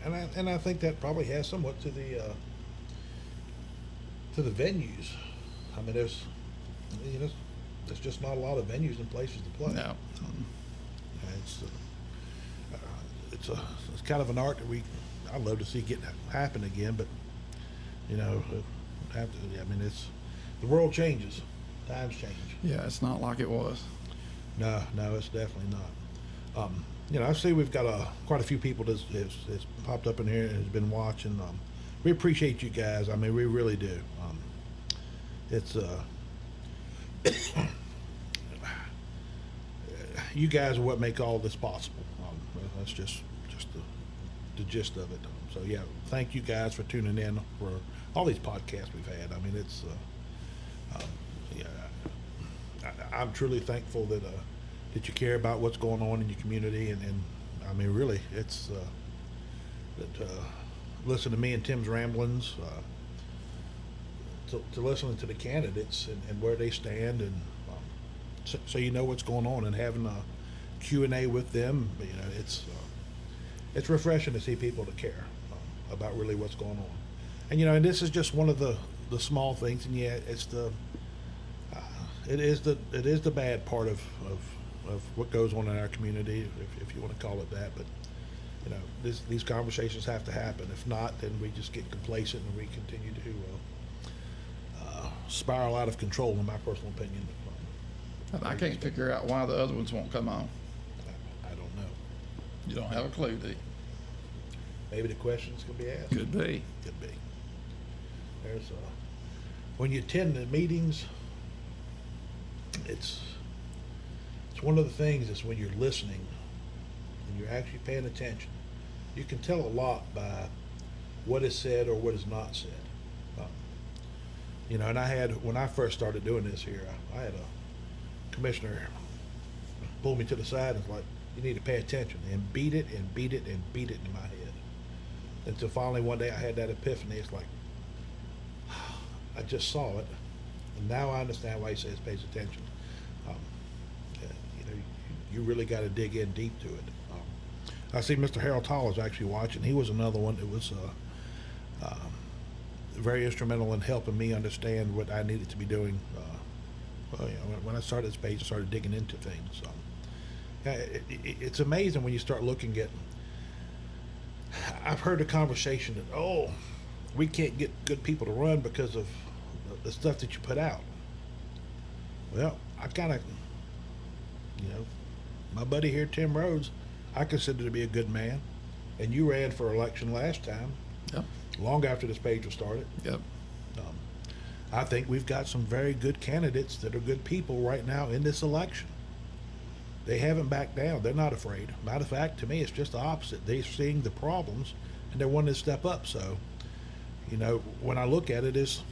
Speaker 1: and I think that probably has somewhat to the venues. I mean, there's just not a lot of venues and places to play.
Speaker 2: No.
Speaker 1: It's kind of an art that I'd love to see get happen again, but you know, I mean, the world changes, times change.
Speaker 2: Yeah, it's not like it was.
Speaker 1: No, it's definitely not. You know, I see we've got quite a few people that's popped up in here and has been watching. We appreciate you guys. I mean, we really do. It's you guys are what make all this possible. That's just the gist of it. So yeah, thank you guys for tuning in for all these podcasts we've had. I mean, it's yeah, I'm truly thankful that you care about what's going on in your community, and I mean, really, it's that listen to me and Tim's ramblings, to listening to the candidates and where they stand, and so you know what's going on, and having a Q&A with them. You know, it's refreshing to see people that care about really what's going on. And you know, and this is just one of the small things, and yet it's it is the bad part of what goes on in our community, if you want to call it that. But you know, these conversations have to happen. If not, then we just get complacent and we continue to spiral out of control, in my personal opinion.
Speaker 2: I can't figure out why the other ones won't come on.
Speaker 1: I don't know.
Speaker 2: You don't have a clue, do you?
Speaker 1: Maybe the questions can be asked.
Speaker 2: Could be.
Speaker 1: Could be. There's when you attend the meetings, it's one of the things is when you're listening and you're actually paying attention, you can tell a lot by what is said or what is not said. You know, and when I first started doing this here, I had a commissioner pull me to the side and was like, you need to pay attention, and beat it and beat it and beat it in my head. Until finally one day I had that epiphany. It's like, I just saw it, and now I understand why he says pays attention. You know, you really got to dig in deep to it. I see Mr. Harold Tall is actually watching. He was another one that was very instrumental in helping me understand what I needed to be doing Well, when I started this page, I started digging into things. It's amazing when you start looking at. I've heard a conversation that, oh, we can't get good people to run because of the stuff that you put out. Well, I kind of, my buddy here, Tim Rhodes, I consider to be a good man, and you ran for election last time,
Speaker 2: Yep.
Speaker 1: long after this page was started.
Speaker 2: Yep.
Speaker 1: Um, I think we've got some very good candidates that are good people right now in this election. They haven't backed down. They're not afraid. Matter of fact, to me, it's just the opposite. They're seeing the problems, and they're wanting to step up. So, when I look at it, is,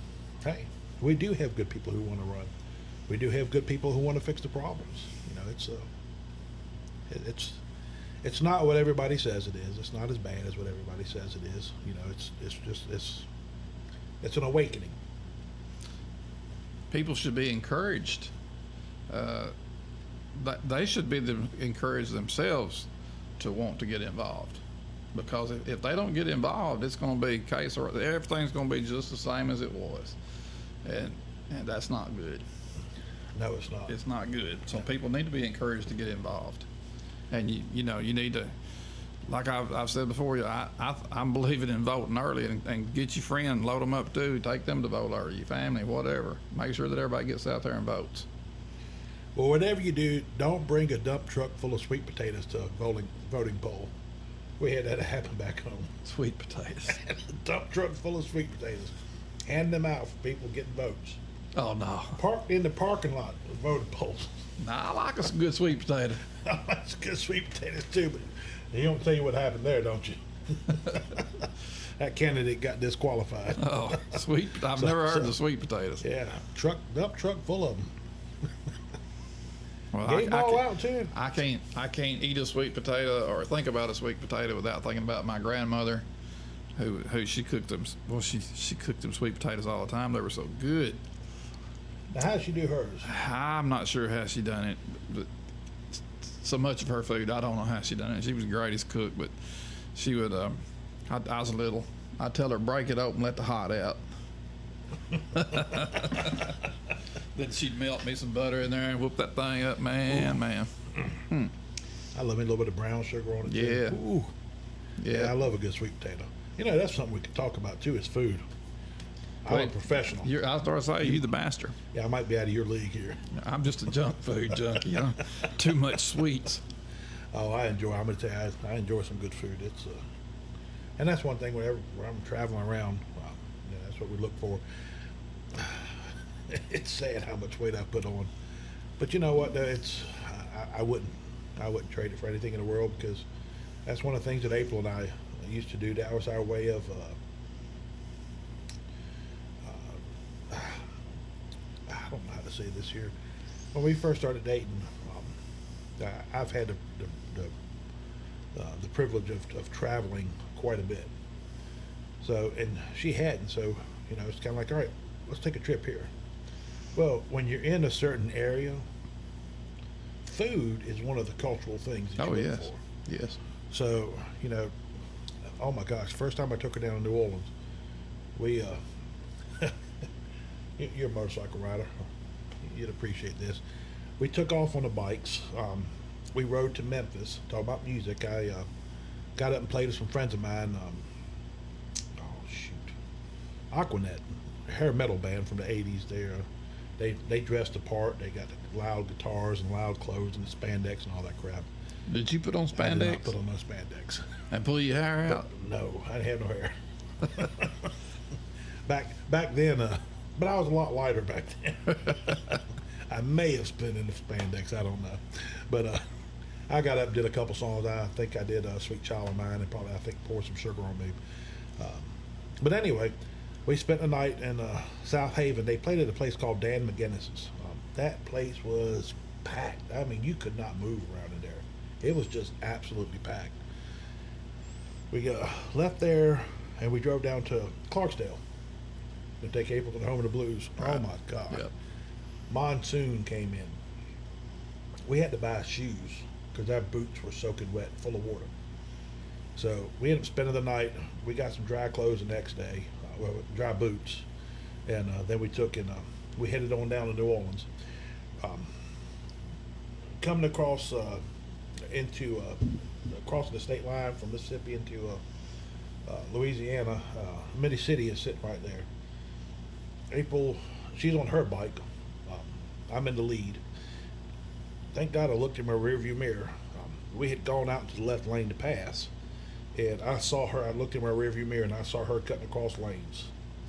Speaker 1: hey, we do have good people who want to run. We do have good people who want to fix the problems. It's not what everybody says it is. It's not as bad as what everybody says it is. It's an awakening.
Speaker 2: People should be encouraged. They should be encouraged themselves to want to get involved, because if they don't get involved, it's going to be case or everything's going to be just the same as it was, and that's not good.
Speaker 1: No, it's not.
Speaker 2: It's not good. So people need to be encouraged to get involved, and you need to, like I've said before, I'm believing in voting early, and get your friend, load them up too, take them to vote early, your family, whatever. Make sure that everybody gets out there and votes.
Speaker 1: Well, whatever you do, don't bring a dump truck full of sweet potatoes to a voting poll. We had that happen back home.
Speaker 2: Sweet potatoes.
Speaker 1: A dump truck full of sweet potatoes. Hand them out for people getting votes.
Speaker 2: Oh no.
Speaker 1: Parked in the parking lot of voting polls.
Speaker 2: Nah, I like a good sweet potato.
Speaker 1: That's good sweet potatoes too, but he don't tell you what happened there, don't you? That candidate got disqualified.
Speaker 2: Oh, sweet. I've never heard of sweet potatoes.
Speaker 1: Yeah, dump truck full of them.
Speaker 2: Well,
Speaker 1: Gave them all out too.
Speaker 2: I can't eat a sweet potato or think about a sweet potato without thinking about my grandmother, who she cooked them. Well, she cooked them sweet potatoes all the time. They were so good.
Speaker 1: Now, how'd she do hers?
Speaker 2: I'm not sure how she done it, but so much of her food, I don't know how she done it. She was the greatest cook, but she would. I was little. I'd tell her, break it open, let the hot out. Then she'd melt me some butter in there and whoop that thing up, man.
Speaker 1: I love me a little bit of brown sugar on it.
Speaker 2: Yeah.
Speaker 1: Too. Ooh.
Speaker 2: Yeah.
Speaker 1: I love a good sweet potato. That's something we could talk about too, is food. I'm a
Speaker 2: Wait,
Speaker 1: professional.
Speaker 2: I was going to say, you the master.
Speaker 1: Yeah, I might be out of your league here.
Speaker 2: I'm just a junk food junkie. Too much sweets.
Speaker 1: Oh, I'm going to tell you, I enjoy some good food. It's and that's one thing whenever I'm traveling around, that's what we look for. It's sad how much weight I put on, but you know what? I wouldn't trade it for anything in the world, because that's one of the things that April and I used to do. That was our way of. I don't know how to say this here. When we first started dating, I've had the privilege of traveling quite a bit. So, and she hadn't. So, it's kind of like, all right, let's take a trip here. Well, when you're in a certain area, food is one of the cultural things that you look for.
Speaker 2: Yes.
Speaker 1: So, oh my gosh, first time I took her down to New Orleans, we, you're a motorcycle rider, you'd appreciate this. We took off on the bikes. We rode to Memphis, talk about music. I got up and played with some friends of mine. Aquanet, hair metal band from the 80s. They dressed the part. They got the loud guitars and loud clothes and the spandex and all that crap.
Speaker 2: Did you put on spandex?
Speaker 1: I did not put on no spandex.
Speaker 2: And pull your hair out?
Speaker 1: No, I didn't have no hair. back then, but I was a lot lighter back then. I may have split in the spandex, I don't know. But I got up and did a couple songs. I think I did Sweet Child of Mine, and probably, I think, Pour Some Sugar on Me. But anyway, we spent the night in South Haven. They played at a place called Dan McGinnis's. That place was packed. I mean, you could not move around in there. It was just absolutely packed. We left there, and we drove down to Clarksdale to take April to the Home of the Blues.
Speaker 2: Right.
Speaker 1: Oh, my God.
Speaker 2: Yep.
Speaker 1: Monsoon came in. We had to buy shoes because our boots were soaking wet, full of water. So we ended up spending the night. We got some dry clothes the next day, dry boots, and then we took and we headed on down to New Orleans. coming across crossing the state line from Mississippi into Louisiana. Minnie City is sitting right there. April, she's on her bike. I'm in the lead. Thank God I looked in my rearview mirror. We had gone out to the left lane to pass, and I saw her. I looked in my rearview mirror and I saw her cutting across lanes.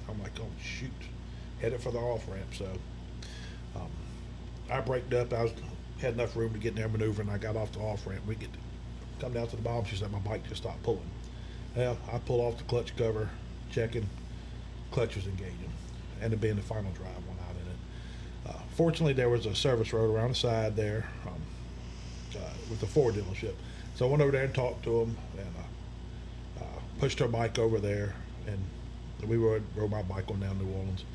Speaker 1: I'm like, oh shoot, headed for the off ramp. So I braked up. Had enough room to get in there maneuvering. I got off the off ramp. We come down to the bottom. She said my bike just stopped pulling. Well, I pulled off the clutch cover, checking, clutch was engaging, and it being the final drive went out in it. Fortunately, there was a service road around the side there with the Ford dealership. So I went over there and talked to them and pushed her bike over there, and we rode my bike on down to New Orleans.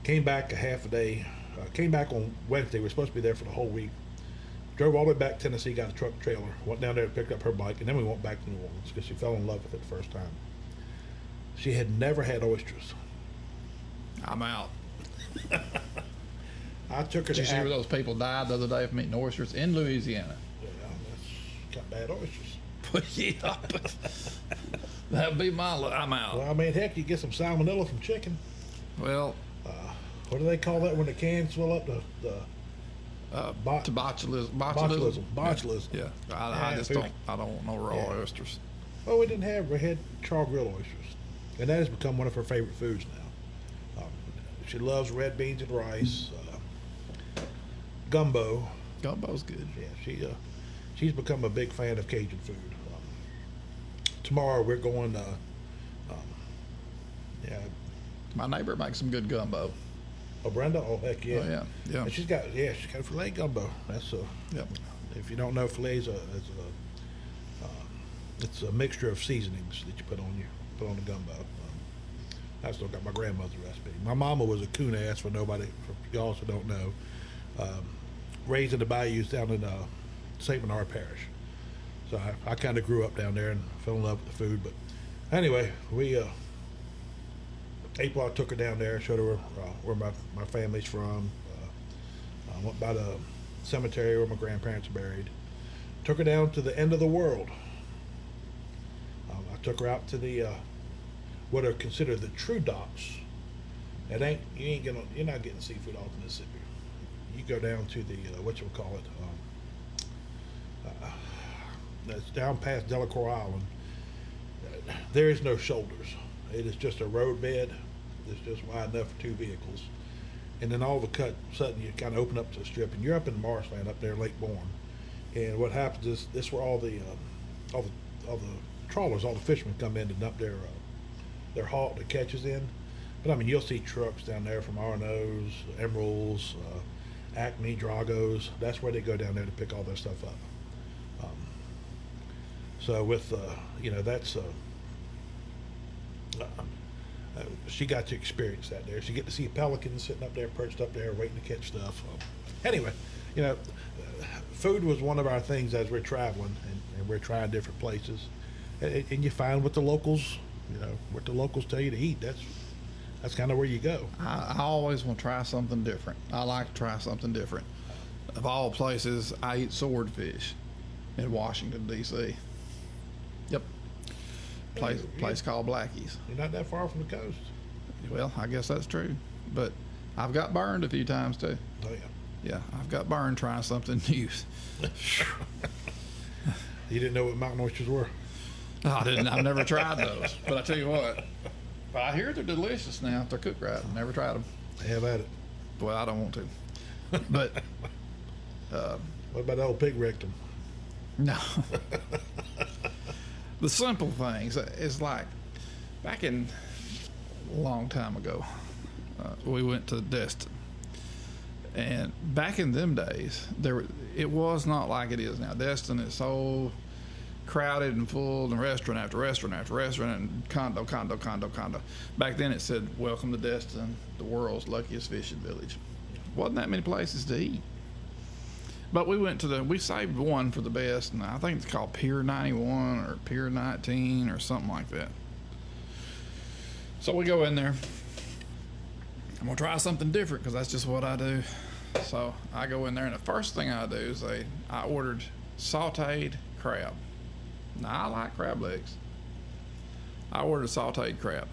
Speaker 1: Came back a half a day. Came back on Wednesday. We were supposed to be there for the whole week. Drove all the way back to Tennessee, got a truck trailer, went down there and picked up her bike, and then we went back to New Orleans because she fell in love with it the first time. She had never had oysters.
Speaker 2: I'm out.
Speaker 1: I took her
Speaker 2: Did you
Speaker 1: to
Speaker 2: see where those people died the other day from eating oysters in Louisiana?
Speaker 1: Yeah, that's got bad oysters.
Speaker 2: Yeah, but that'd be I'm out.
Speaker 1: Well, I mean, heck, you get some salmonella from chicken.
Speaker 2: Well,
Speaker 1: What do they call that when the cans swell up?
Speaker 2: botulism.
Speaker 1: Botulism.
Speaker 2: Yeah, I just
Speaker 1: food.
Speaker 2: I don't want no raw oysters.
Speaker 1: Well, we had char grill oysters, and that has become one of her favorite foods now. She loves red beans and rice, gumbo.
Speaker 2: Gumbo's good.
Speaker 1: Yeah, she's become a big fan of Cajun food. Tomorrow we're going.
Speaker 2: My neighbor makes some good gumbo.
Speaker 1: Oh, Brenda? Oh, heck yeah.
Speaker 2: Oh, yeah.
Speaker 1: And she's got filet gumbo. That's
Speaker 2: Yep.
Speaker 1: if you don't know, filet is it's a mixture of seasonings that you put on the gumbo. I still got my grandmother's recipe. My mama was a coon ass for y'all who don't know. Raised in the bayous down in St. Bernard Parish. So I kind of grew up down there and fell in love with the food. But anyway, April, I took her down there, showed her where my family's from. I went by the cemetery where my grandparents are buried. Took her down to the end of the world. I took her out to the what are considered the true docks. You're not getting seafood off the Mississippi. You go down to the that's down past Delacroix Island. There is no shoulders. It is just a roadbed. It's just wide enough for two vehicles. And then all of a sudden you kind of open up to the strip, and you're up in marshland up there, Lake Bourne. And what happens is this is where all the trawlers, all the fishermen come in to dump their haul, the catches in. But I mean, you'll see trucks down there from R&O's, Emeralds, Acme, Dragos. That's where they go down there to pick all their stuff up. So with that's. She got to experience that there. She get to see pelicans sitting up there, perched up there, waiting to catch stuff. Anyway, food was one of our things as we're traveling, and we're trying different places, and you find what the locals tell you to eat. That's kind of where you go.
Speaker 2: I always want to try something different. I like to try something different. Of all places, I eat swordfish in Washington, D.C. Yep. Place called Blackie's.
Speaker 1: You're not that far from the coast.
Speaker 2: Well, I guess that's true. But I've got burned a few times too.
Speaker 1: Oh, yeah.
Speaker 2: Yeah, I've got burned trying something new.
Speaker 1: You didn't know what mountain oysters were?
Speaker 2: Oh, I didn't. I've never tried those. But I tell you what, but I hear they're delicious now if they're cooked right. I've never tried them.
Speaker 1: Have at it.
Speaker 2: Well, I don't want to. But
Speaker 1: what about the old pig rectum?
Speaker 2: no. The simple things is like back in a long time ago, we went to Destin, and back in them days, it was not like it is now. Destin is so crowded and full, and restaurant after restaurant after restaurant, and condo. Back then, it said, "Welcome to Destin, the world's luckiest fishing village." Wasn't that many places to eat. But we saved one for the best, and I think it's called Pier 91 or Pier 19 or something like that. So we go in there. I'm going to try something different because that's just what I do. So I go in there, and the first thing I do is I ordered sauteed crab. Now, I like crab legs. I ordered sauteed crab.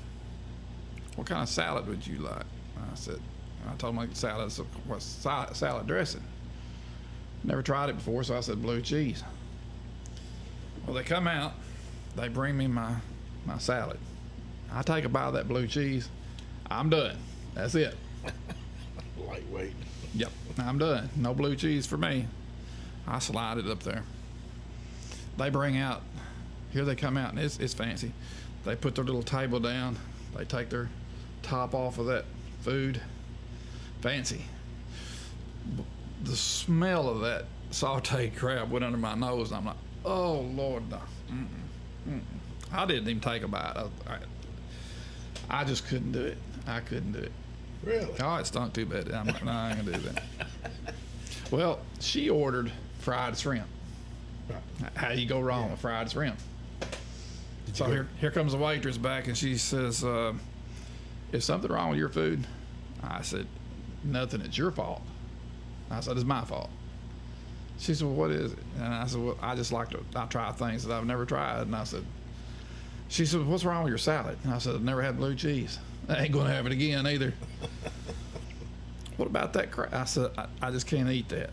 Speaker 2: What kind of salad would you like? I told them salad. What's salad dressing? Never tried it before, so I said blue cheese. Well, they come out, they bring me my salad. I take a bite of that blue cheese. I'm done. That's it.
Speaker 1: Lightweight.
Speaker 2: Yep, I'm done. No blue cheese for me. I slide it up there. They bring out, here they come out, and it's fancy. They put their little table down. They take their top off of that food. Fancy. The smell of that sauteed crab went under my nose, and I'm like, oh, Lord, no. I didn't even take a bite. I just couldn't do it. I couldn't do it.
Speaker 1: Really?
Speaker 2: Oh, it stunk too bad. I'm like, no, I ain't gonna do that. Well, she ordered fried shrimp.
Speaker 1: Right.
Speaker 2: How do you go wrong with fried shrimp? So here comes the waitress back, and she says, is something wrong with your food? I said, nothing. It's your fault. I said, it's my fault. She said, well, what is it? And I said, well, I try things that I've never tried. And she said, what's wrong with your salad? And I said, I've never had blue cheese. I ain't going to have it again either. What about that crab? I said, I just can't eat that.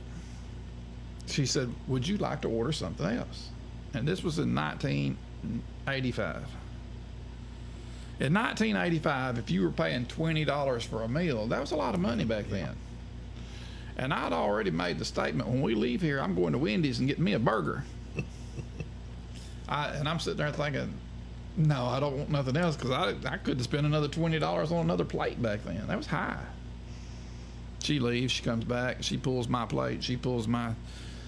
Speaker 2: She said, would you like to order something else? And this was in 1985. In 1985, if you were paying $20 for a meal, that was a lot of money back then. And I'd already made the statement, when we leave here, I'm going to Wendy's and getting me a burger. And I'm sitting there thinking, no, I don't want nothing else, because I couldn't spend another $20 on another plate back then. That was high. She leaves, she comes back, she pulls my plate, she pulls my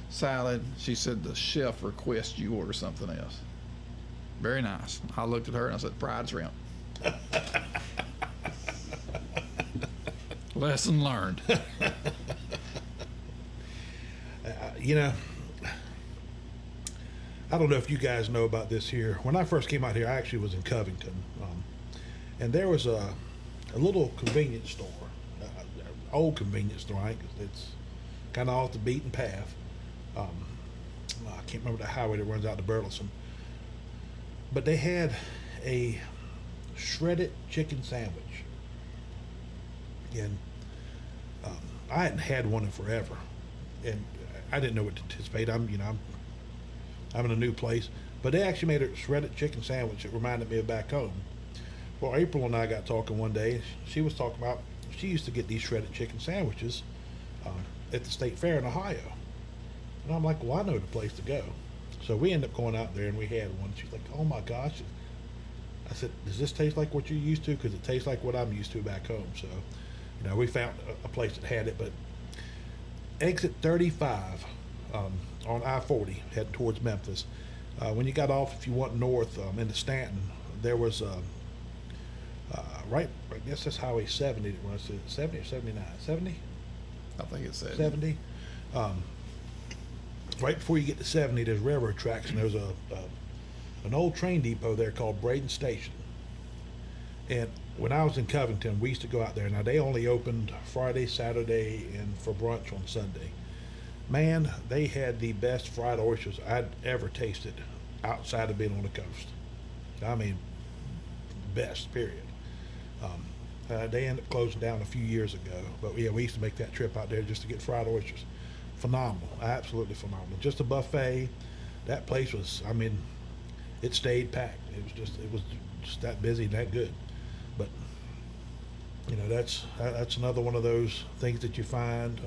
Speaker 2: salad. She said, the chef requests you order something else. Very nice. I looked at her and I said, fried shrimp. Lesson learned.
Speaker 1: You know, I don't know if you guys know about this here. When I first came out here, I actually was in Covington, and there was a little convenience store, old convenience store. I think it's kind of off the beaten path. I can't remember the highway that runs out to Burleson, but they had a shredded chicken sandwich, and I hadn't had one in forever, and I didn't know what to anticipate. I'm in a new place, but they actually made a shredded chicken sandwich that reminded me of back home. Well, April and I got talking one day. She was talking about she used to get these shredded chicken sandwiches at the state fair in Ohio, and I'm like, well, I know the place to go. So we ended up going out there and we had one. She's like, oh my gosh. I said, does this taste like what you're used to? Because it tastes like what I'm used to back home. So, we found a place that had it. But exit 35 on I-40 heading towards Memphis. When you got off, if you went north into Stanton, there was right. I guess that's Highway 70 that runs to 70 or 79. 70.
Speaker 2: I think it's
Speaker 1: 70. Right before you get to 70, there's railroad tracks, and there's an old train depot there called Braden Station. And when I was in Covington, we used to go out there. Now, they only opened Friday, Saturday, and for brunch on Sunday. Man, they had the best fried oysters I'd ever tasted outside of being on the coast. I mean, best, period. They ended up closing down a few years ago. But, yeah, we used to make that trip out there just to get fried oysters. Phenomenal, absolutely phenomenal. Just a buffet. That place was, it stayed packed. It was just that busy and that good. But that's another one of those things that you find.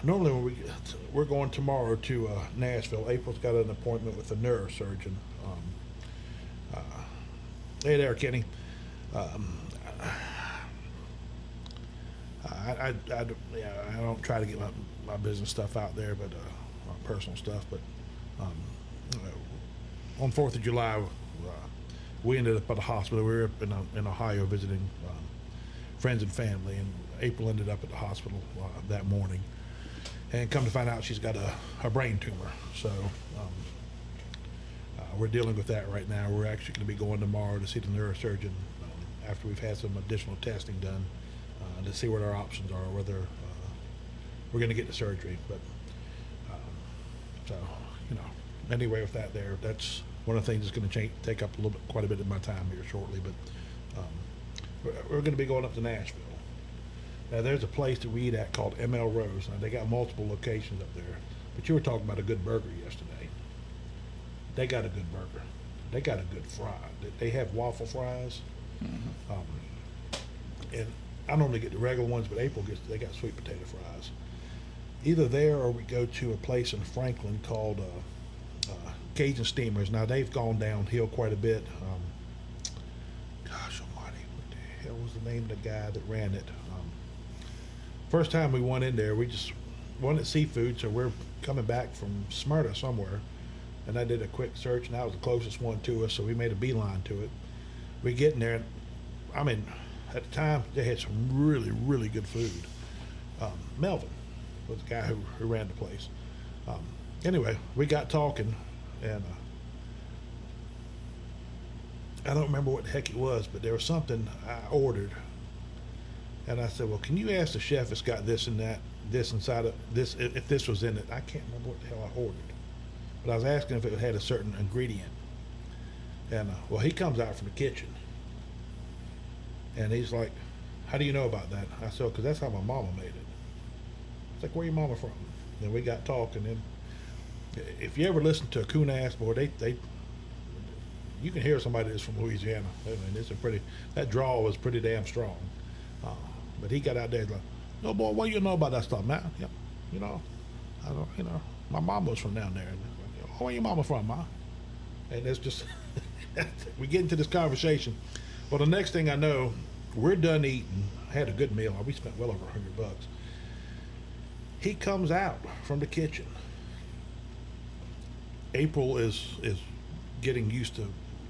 Speaker 1: Normally when we're going tomorrow to Nashville. April's got an appointment with a neurosurgeon. Hey there, Kenny. I don't try to get my business stuff out there, but my personal stuff. But on 4th of July, we ended up at a hospital. We were up in Ohio visiting friends and family, and April ended up at the hospital that morning. And come to find out, she's got a brain tumor. So we're dealing with that right now. We're actually going to be going tomorrow to see the neurosurgeon after we've had some additional testing done to see what our options are, whether we're going to get the surgery. But so, you know, anyway, with that there, that's one of the things that's going to take up quite a bit of my time here shortly. But we're going to be going up to Nashville. Now, there's a place that we eat at called ML Rose. Now, they got multiple locations up there. But you were talking about a good burger yesterday. They got a good burger. They got a good fry. They have waffle fries. And I normally get the regular ones, but they got sweet potato fries. Either there or we go to a place in Franklin called Cajun Steamers. Now, they've gone downhill quite a bit. Gosh almighty, what the hell was the name of the guy that ran it? First time we went in there, we just wanted seafood, so we're coming back from Smyrna somewhere, and I did a quick search, and that was the closest one to us, so we made a beeline to it. We get in there, and I mean, at the time, they had some really, really good food. Melvin was the guy who ran the place. Anyway, we got talking, and I don't remember what the heck it was, but there was something I ordered. And I said, well, can you ask the chef if it's got this and that, this inside of this, if this was in it? I can't remember what the hell I ordered. But I was asking if it had a certain ingredient. And, well, he comes out from the kitchen. And he's like, how do you know about that? I said, because that's how my mama made it. It's like, where your mama from? And we got talking. And if you ever listen to a coon ass, boy, you can hear somebody that's from Louisiana. I mean, that drawl was pretty damn strong. But he got out there like, no, boy, what do you know about that stuff, man? Yeah, my mom was from down there. And like, oh, where your mama from, Ma? And it's just, we get into this conversation. Well, the next thing I know, we're done eating, had a good meal. We spent well over $100. He comes out from the kitchen. April is getting used to,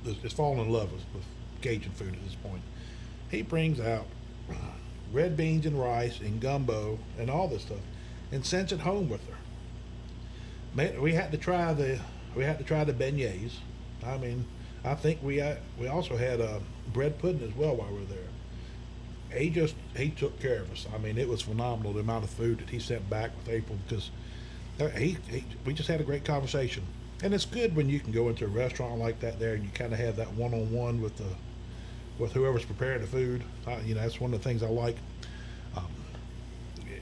Speaker 1: is falling in love with Cajun food at this point. He brings out red beans and rice and gumbo and all this stuff, and sends it home with her. Man, we had to try the beignets. I mean, I think we also had bread pudding as well while we were there. He took care of us. I mean, it was phenomenal the amount of food that he sent back with April, because we just had a great conversation. And it's good when you can go into a restaurant like that there and you kind of have that one-on-one with whoever's preparing the food. That's one of the things I like.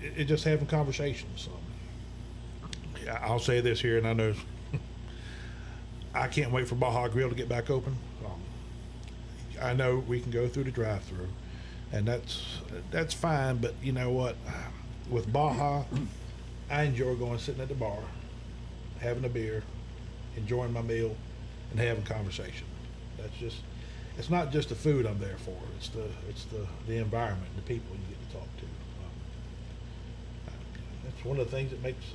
Speaker 1: It just having conversations. I'll say this here, and I know I can't wait for Baja Grill to get back open. I know we can go through the drive-through, and that's fine. But you know what? With Baja, I enjoy going sitting at the bar, having a beer, enjoying my meal, and having conversation. It's not just the food I'm there for. It's the environment, the people you get to talk to. That's one of the things that makes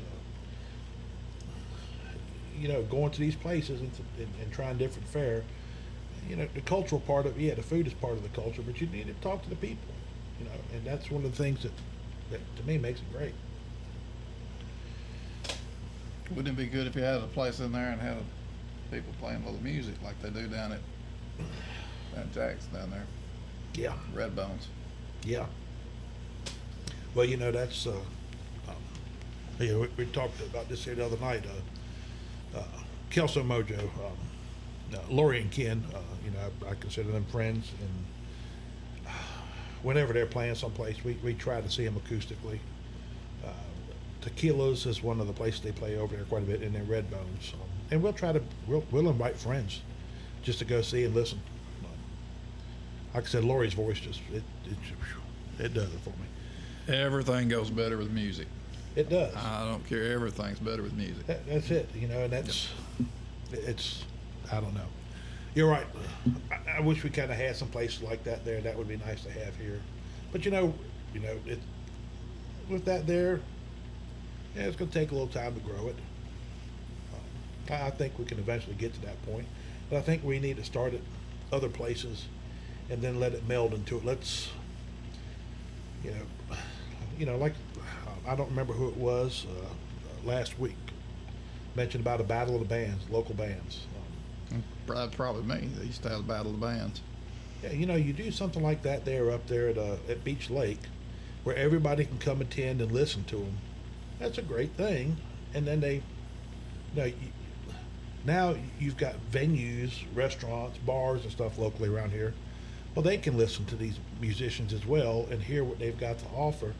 Speaker 1: going to these places and trying different fare. The cultural part of the food is part of the culture, but you need to talk to the people. And that's one of the things that to me makes it great.
Speaker 2: Wouldn't it be good if you had a place in there and had people playing a little music like they do down at Jack's down there?
Speaker 1: Yeah.
Speaker 2: Red Bones.
Speaker 1: Yeah. Well, that's we talked about this here the other night. Kelso Mojo, Lori and Ken, I consider them friends, and whenever they're playing someplace, we try to see them acoustically. Tequila's is one of the places they play over there quite a bit, in their Red Bones, and we'll invite friends just to go see and listen. Like I said, Lori's voice it does it for me.
Speaker 2: Everything goes better with music.
Speaker 1: It does.
Speaker 2: I don't care. Everything's better with music.
Speaker 1: That's it. And it's I don't know. You're right. I wish we kind of had some places like that there. That would be nice to have here. But with that there, it's going to take a little time to grow it. I think we can eventually get to that point, but I think we need to start at other places and then let it meld into it. Let's, like I don't remember who it was last week mentioned about a battle of the bands, local bands.
Speaker 2: Probably me. They used to have a battle of the bands.
Speaker 1: Yeah, you do something like that up there at Beach Lake, where everybody can come attend and listen to them. That's a great thing. And then now you've got venues, restaurants, bars, and stuff locally around here. Well, they can listen to these musicians as well and hear what they've got to offer.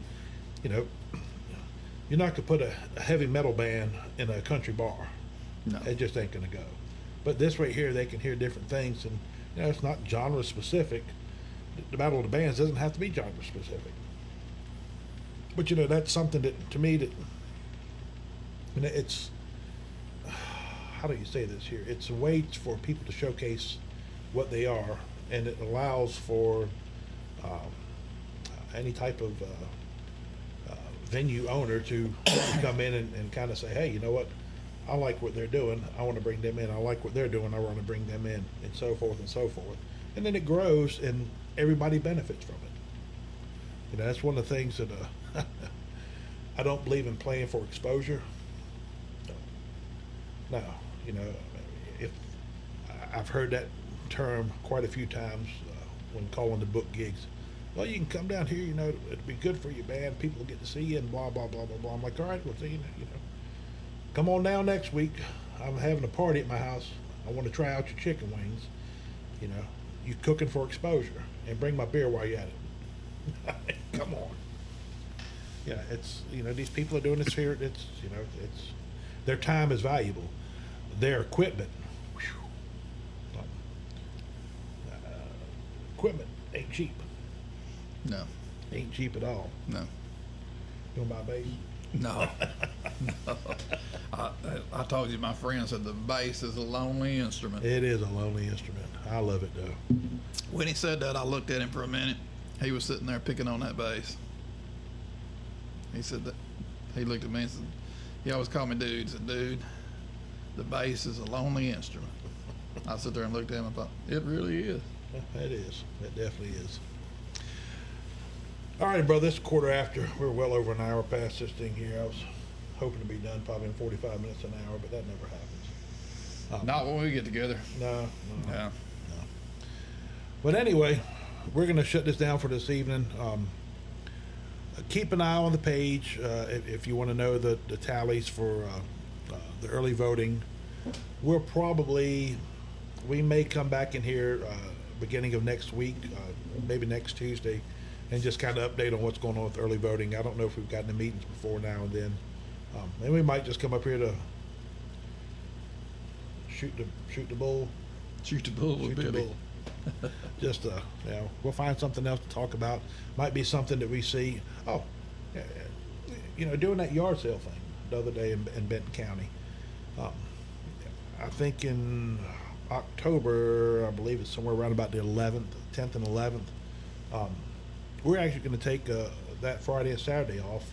Speaker 1: You know, you're not going to put a heavy metal band in a country bar.
Speaker 2: No.
Speaker 1: It just ain't going to go. But this right here, they can hear different things, and it's not genre specific. The Battle of the Bands doesn't have to be genre specific. But that's something that, to me, that it's, how do you say this here? It's a way for people to showcase what they are, and it allows for any type of venue owner to come in and kind of say, hey, you know what? I like what they're doing. I want to bring them in. I like what they're doing. I want to bring them in, and so forth and so forth. And then it grows, and everybody benefits from it. That's one of the things that I don't believe in playing for exposure. No, if I've heard that term quite a few times when calling to book gigs. Well, you can come down here. It'd be good for your band. People will get to see you, and blah blah blah blah blah. I'm like, all right, well, see, come on down next week. I'm having a party at my house. I want to try out your chicken wings. You cooking for exposure, and bring my beer while you're at it. Come on. Yeah, it's these people are doing this here. It's it's their time is valuable. Their equipment, equipment ain't cheap.
Speaker 2: No.
Speaker 1: Ain't cheap at all.
Speaker 2: No.
Speaker 1: You want to buy a bass?
Speaker 2: No. No. I told you, my friend said the bass is a lonely instrument.
Speaker 1: It is a lonely instrument. I love it though.
Speaker 2: When he said that, I looked at him for a minute. He was sitting there picking on that bass. He said that. He looked at me and said, he always called me dude. He said, dude, the bass is a lonely instrument. I sat there and looked at him and thought, it really is.
Speaker 1: It is. It definitely is. All right, brother, it's 1:15. We're well over an hour past this thing here. I was hoping to be done probably in 45 minutes, an hour, but that never happens.
Speaker 2: Not when we get together.
Speaker 1: No.
Speaker 2: Yeah.
Speaker 1: But anyway, we're going to shut this down for this evening. Keep an eye on the page if you want to know the tallies for the early voting. We may come back in here beginning of next week, maybe next Tuesday, and just kind of update on what's going on with early voting. I don't know if we've gotten the meetings before now and then. And we might just come up here to shoot the bull.
Speaker 2: Shoot the bull with
Speaker 1: Shoot the
Speaker 2: Billy.
Speaker 1: bull. Just we'll find something else to talk about. Might be something that we see. Oh, doing that yard sale thing the other day in Benton County. I think in October, I believe it's somewhere around about the 11th, 10th and 11th. We're actually going to take that Friday and Saturday off,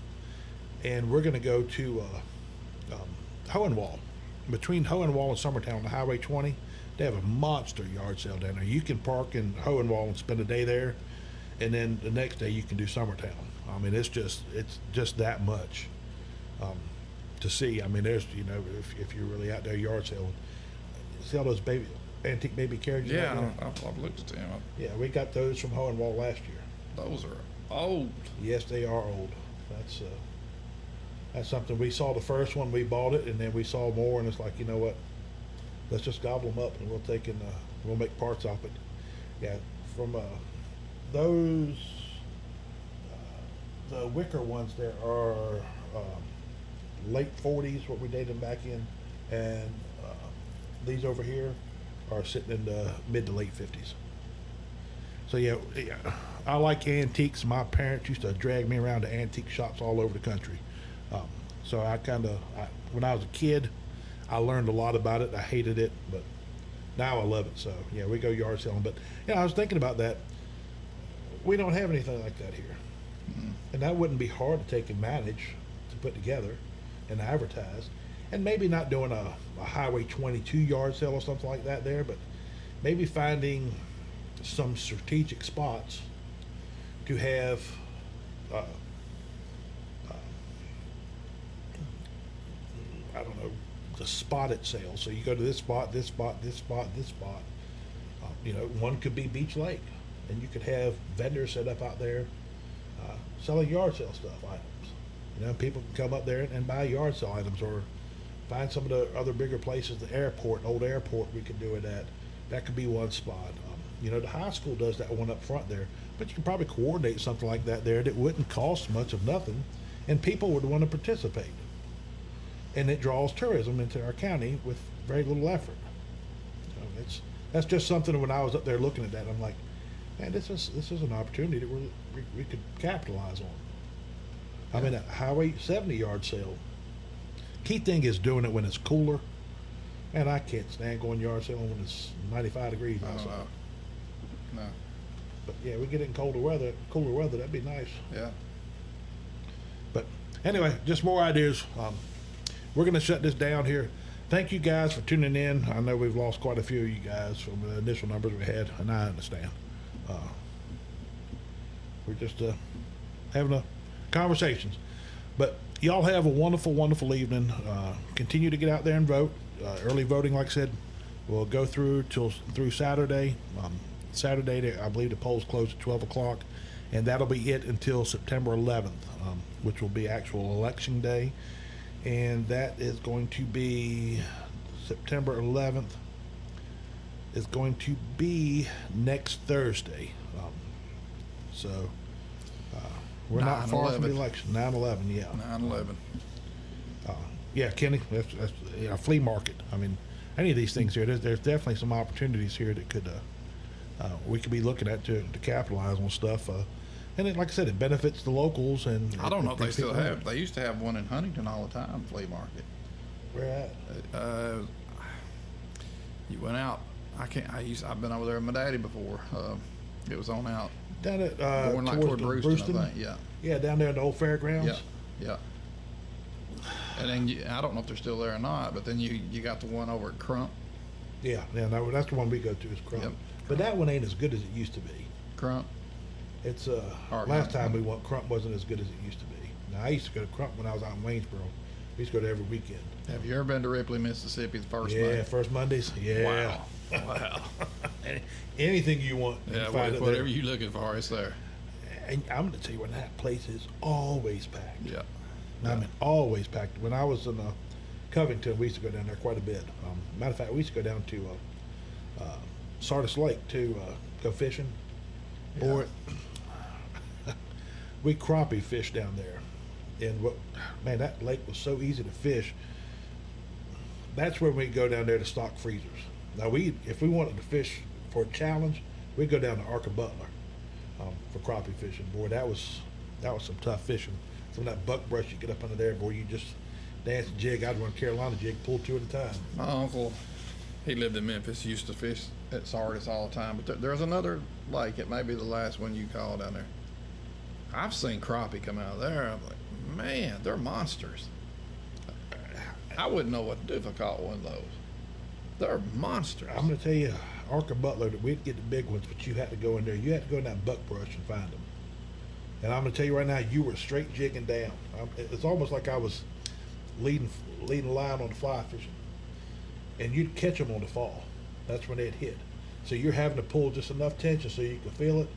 Speaker 1: and we're going to go to Hohenwald. Between Hohenwald and Summertown on the Highway 20, they have a monster yard sale down there. You can park in Hohenwald and spend a day there, and then the next day you can do Summertown. I mean, it's just that much to see. I mean, there's if you're really out there yard selling, see all those antique baby carriages.
Speaker 2: Yeah,
Speaker 1: out there?
Speaker 2: I've looked at them.
Speaker 1: Yeah, we got those from Hohenwald last year.
Speaker 2: Those are old.
Speaker 1: Yes, they are old. That's something. We saw the first one, we bought it, and then we saw more, and it's like, you know what? Let's just gobble them up, and we'll make parts off it. Yeah, from those, the wicker ones there are late 40s, what we dated them back in, and these over here are sitting in the mid to late 50s. So yeah, I like antiques. My parents used to drag me around to antique shops all over the country. So when I was a kid, I learned a lot about it. I hated it, but now I love it. So yeah, we go yard selling. But I was thinking about that. We don't have anything like that here, and that wouldn't be hard to take and manage to put together and advertise. And maybe not doing a Highway 22 yard sale or something like that there, but maybe finding some strategic spots to have I don't know, the spotted sale. So you go to this spot, this spot, this spot, this spot. One could be Beach Lake, and you could have vendors set up out there selling yard sale stuff, items. You know, people can come up there and buy yard sale items, or find some of the other bigger places, the airport, old airport, we could do it at. That could be one spot. You know, the high school does that one up front there, but you can probably coordinate something like that there that wouldn't cost much of nothing, and people would want to participate. And it draws tourism into our county with very little effort. So that's just something when I was up there looking at that, I'm like, man, this is an opportunity that we could capitalize on. I mean, a Highway 70 yard sale. Key thing is doing it when it's cooler. Man, I can't stand going yard selling when it's 95 degrees outside.
Speaker 2: No.
Speaker 1: But yeah, we get it in cooler weather, that'd be nice.
Speaker 2: Yeah.
Speaker 1: But anyway, just more ideas. We're going to shut this down here. Thank you guys for tuning in. I know we've lost quite a few of you guys from the initial numbers we had, and I understand. We're just having a conversations. But y'all have a wonderful, wonderful evening. Continue to get out there and vote. Early voting, like I said, will go through through Saturday. Saturday, I believe the polls close at 12 o'clock, and that'll be it until September 11th, which will be actual election day. And that is going to be September 11th is going to be next Thursday. So we're not far from the
Speaker 2: 9/11.
Speaker 1: election. 9/11, yeah.
Speaker 2: 9/11.
Speaker 1: Yeah, Kenny, that's yeah, flea market. I mean, any of these things here, there's definitely some opportunities here that could we could be looking at to capitalize on stuff. And it, like I said, it benefits the locals. And
Speaker 2: I don't know if they
Speaker 1: brings
Speaker 2: still
Speaker 1: people
Speaker 2: have.
Speaker 1: in.
Speaker 2: They used to have one in Huntington all the time, flea market.
Speaker 1: Where at?
Speaker 2: You went out. I've been over there with my daddy before. It was on out
Speaker 1: Down at
Speaker 2: going like
Speaker 1: towards
Speaker 2: toward
Speaker 1: the
Speaker 2: Brewston, I think. Yeah.
Speaker 1: Yeah, down there in the old fairgrounds.
Speaker 2: Yeah. And then I don't know if they're still there or not, but then you got the one over at Crump.
Speaker 1: Yeah, no, that's the one we go to is Crump.
Speaker 2: Yep.
Speaker 1: But that one ain't as good as it used to be.
Speaker 2: Crump.
Speaker 1: It's
Speaker 2: Hard
Speaker 1: last
Speaker 2: not.
Speaker 1: time we went, Crump wasn't as good as it used to be. Now I used to go to Crump when I was out in Waynesboro. We used to go to every weekend.
Speaker 2: Have you ever been to Ripley, Mississippi the first
Speaker 1: Yeah,
Speaker 2: Monday?
Speaker 1: first Mondays. Yeah.
Speaker 2: Wow.
Speaker 1: Anything you want, you
Speaker 2: Yeah,
Speaker 1: can find it
Speaker 2: whatever
Speaker 1: there.
Speaker 2: you're looking for, it's there.
Speaker 1: And I'm going to tell you what, that place is always packed.
Speaker 2: Yeah.
Speaker 1: I mean, always packed. When I was in Covington, we used to go down there quite a bit. Matter of fact, we used to go down to Sardis Lake to go fishing. Boy, we crappie fished down there. And man, that lake was so easy to fish. That's where we go down there to stock freezers. Now, if we wanted to fish for a challenge, we'd go down to Arca Butler for crappie fishing. Boy, that was some tough fishing. Some of that buckbrush you get up under there, boy, you just dance and jig. I'd run Carolina jig, pull two at a time.
Speaker 2: My uncle, he lived in Memphis, used to fish at Sardis all the time. But there's another lake. It may be the last one you call down there. I've seen crappie come out of there. I'm like, man, they're monsters. I wouldn't know what to do if I caught one of those. They're monsters.
Speaker 1: I'm going to tell you, Arca Butler, that we'd get the big ones, but you had to go in there. You had to go in that buckbrush and find them. And I'm going to tell you right now, you were straight jigging down. It's almost like I was leading line on the fly fishing. And you'd catch them on the fall. That's when they'd hit. So you're having to pull just enough tension so you can feel it,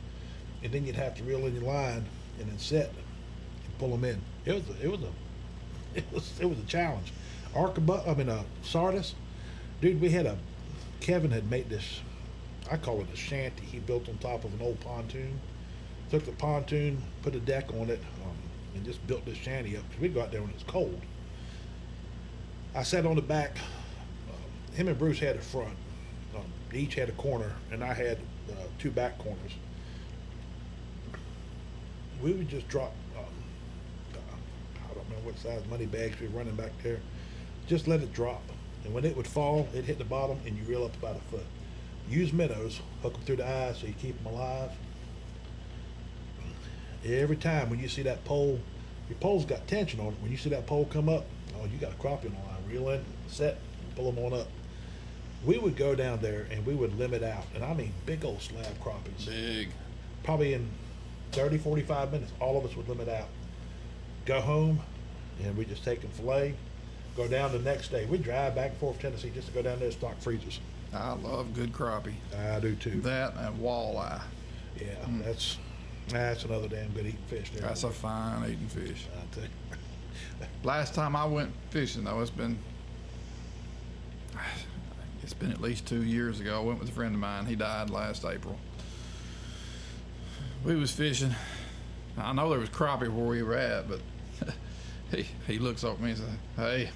Speaker 1: and then you'd have to reel in your line and then set and pull them in. It was a challenge. Sardis, dude. Kevin had made this. I call it a shanty. He built on top of an old pontoon. Took the pontoon, put a deck on it, and just built this shanty up. Cause we'd go out there when it's cold. I sat on the back. Him and Bruce had the front. They each had a corner, and I had two back corners. We would just drop, I don't know what size money bags we were running back there. Just let it drop. And when it would fall, it hit the bottom, and you reel up about a foot. Use minnows, hook them through the eyes so you keep them alive. Every time when you see that pole, your pole's got tension on it. When you see that pole come up, oh, you got a crappie on the line. Reel in, set, pull them on up. We would go down there and we would limit out, and I mean big old slab crappies.
Speaker 2: Big.
Speaker 1: Probably in 30, 45 minutes, all of us would limit out. Go home, and we just take them fillet. Go down the next day. We drive back and forth Tennessee just to go down there and stock freezers.
Speaker 2: I love good crappie.
Speaker 1: I do too.
Speaker 2: That and walleye.
Speaker 1: Yeah, That's another damn good eating fish there.
Speaker 2: That's a fine eating fish.
Speaker 1: I tell you.
Speaker 2: Last time I went fishing, though, it's been at least 2 years ago. I went with a friend of mine. He died last April. We was fishing. I know there was crappie where we were at, but he looks over at me and said, "Hey,"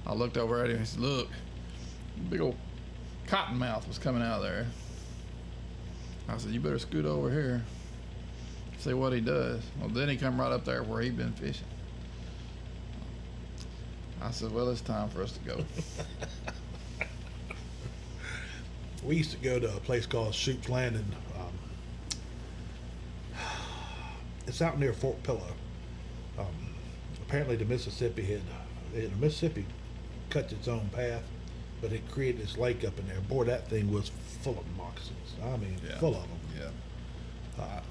Speaker 2: I looked over at him and he said, "Look, big old cottonmouth was coming out of there." I said, "You better scoot over here, see what he does." Well, then he come right up there where he'd been fishing. I said, "Well, it's time for us to go."
Speaker 1: We used to go to a place called Shoop's Landing. It's out near Fort Pillow. Apparently the Mississippi cuts its own path, but it created this lake up in there. Boy, that thing was full of moccasins. I mean,
Speaker 2: Yeah.
Speaker 1: full of them.
Speaker 2: Yeah.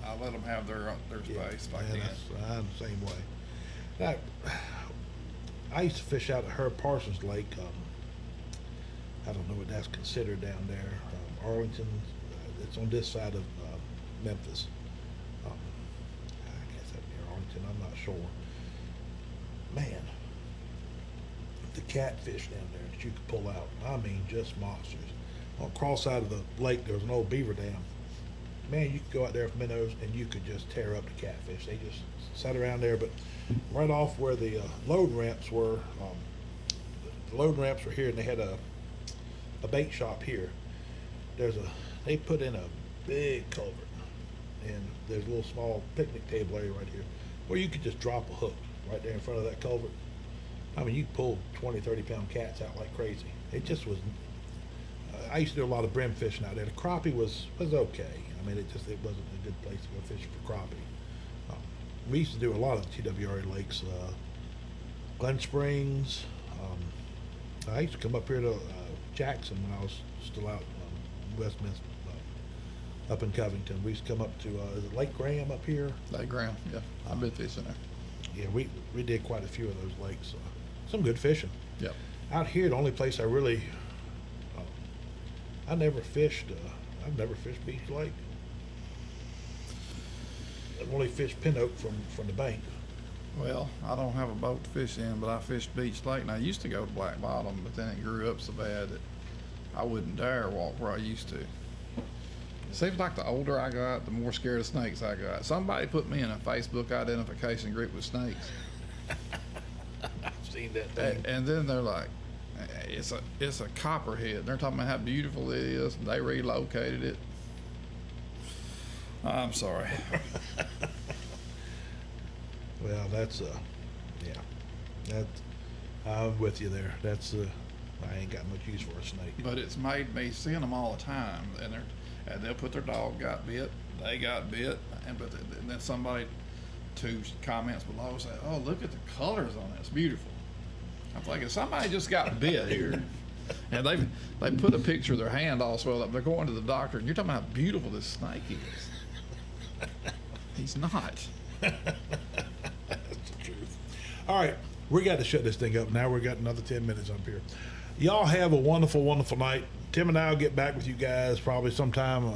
Speaker 2: I let them have their space if I can.
Speaker 1: I'm the same way. Now, I used to fish out at Herb Parsons Lake. I don't know what that's considered down there. Arlington, it's on this side of Memphis. I guess that's near Arlington, I'm not sure. Man, the catfish down there that you could pull out, I mean, just monsters. On the cross side of the lake, there was an old beaver dam. Man, you could go out there with minnows and you could just tear up the catfish. They just sat around there, but right off where the load ramps were, the load ramps were here, and they had a bait shop here. They put in a big culvert, and there's a little small picnic table area right here where you could just drop a hook right there in front of that culvert. I mean, you could pull 20, 30-pound cats out like crazy. It just was. I used to do a lot of brim fishing out there. The crappie was okay. I mean, it wasn't a good place to go fishing for crappie. We used to do a lot of the TWRA lakes, Glen Springs. I used to come up here to Jackson when I was still out Westminster, up in Covington. We used to come up to is it Lake Graham up here?
Speaker 2: Lake Graham, yeah. I've been fishing there.
Speaker 1: Yeah, we did quite a few of those lakes. Some good fishing.
Speaker 2: Yep.
Speaker 1: Out here, the only place I really, I've never fished Beach Lake. I've only fished pin oak from the bank.
Speaker 2: Well, I don't have a boat to fish in, but I fished Beach Lake, and I used to go to Black Bottom, but then it grew up so bad that I wouldn't dare walk where I used to. It seems like the older I got, the more scared of snakes I got. Somebody put me in a Facebook identification group with snakes.
Speaker 1: I've seen that thing.
Speaker 2: And then they're like, it's a copperhead. They're talking about how beautiful it is, and they relocated it. I'm sorry.
Speaker 1: Well, I'm with you there. I ain't got much use for a snake.
Speaker 2: But it's made me see them all the time, and they'll put their dog got bit, they got bit, and then somebody, 2 comments below, say, "Oh, look at the colors on it. It's beautiful." I'm thinking somebody just got bit here, and they put a picture of their hand all swelled up. They're going to the doctor, and you're talking about how beautiful this snake is. He's not.
Speaker 1: That's the truth. All right, we got to shut this thing up now. We got another 10 minutes up here. Y'all have a wonderful, wonderful night. Tim and I will get back with you guys probably sometime,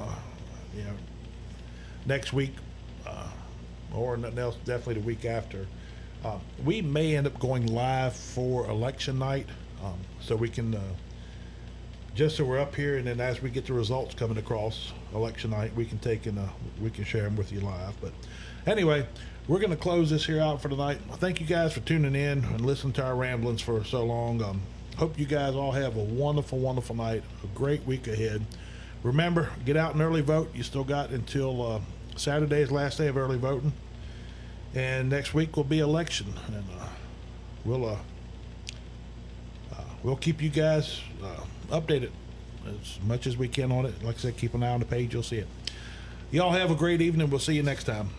Speaker 1: next week, or nothing else, definitely the week after. We may end up going live for election night, so we can, just so we're up here, and then as we get the results coming across election night, we can we can share them with you live. But anyway, we're going to close this here out for tonight. Thank you guys for tuning in and listening to our ramblings for so long. Hope you guys all have a wonderful, wonderful night, a great week ahead. Remember, get out and early vote. You still got until Saturday's last day of early voting. And next week will be election. And we'll keep you guys updated as much as we can on it. Like I said, keep an eye on the page. You'll see it. Y'all have a great evening. We'll see you next time.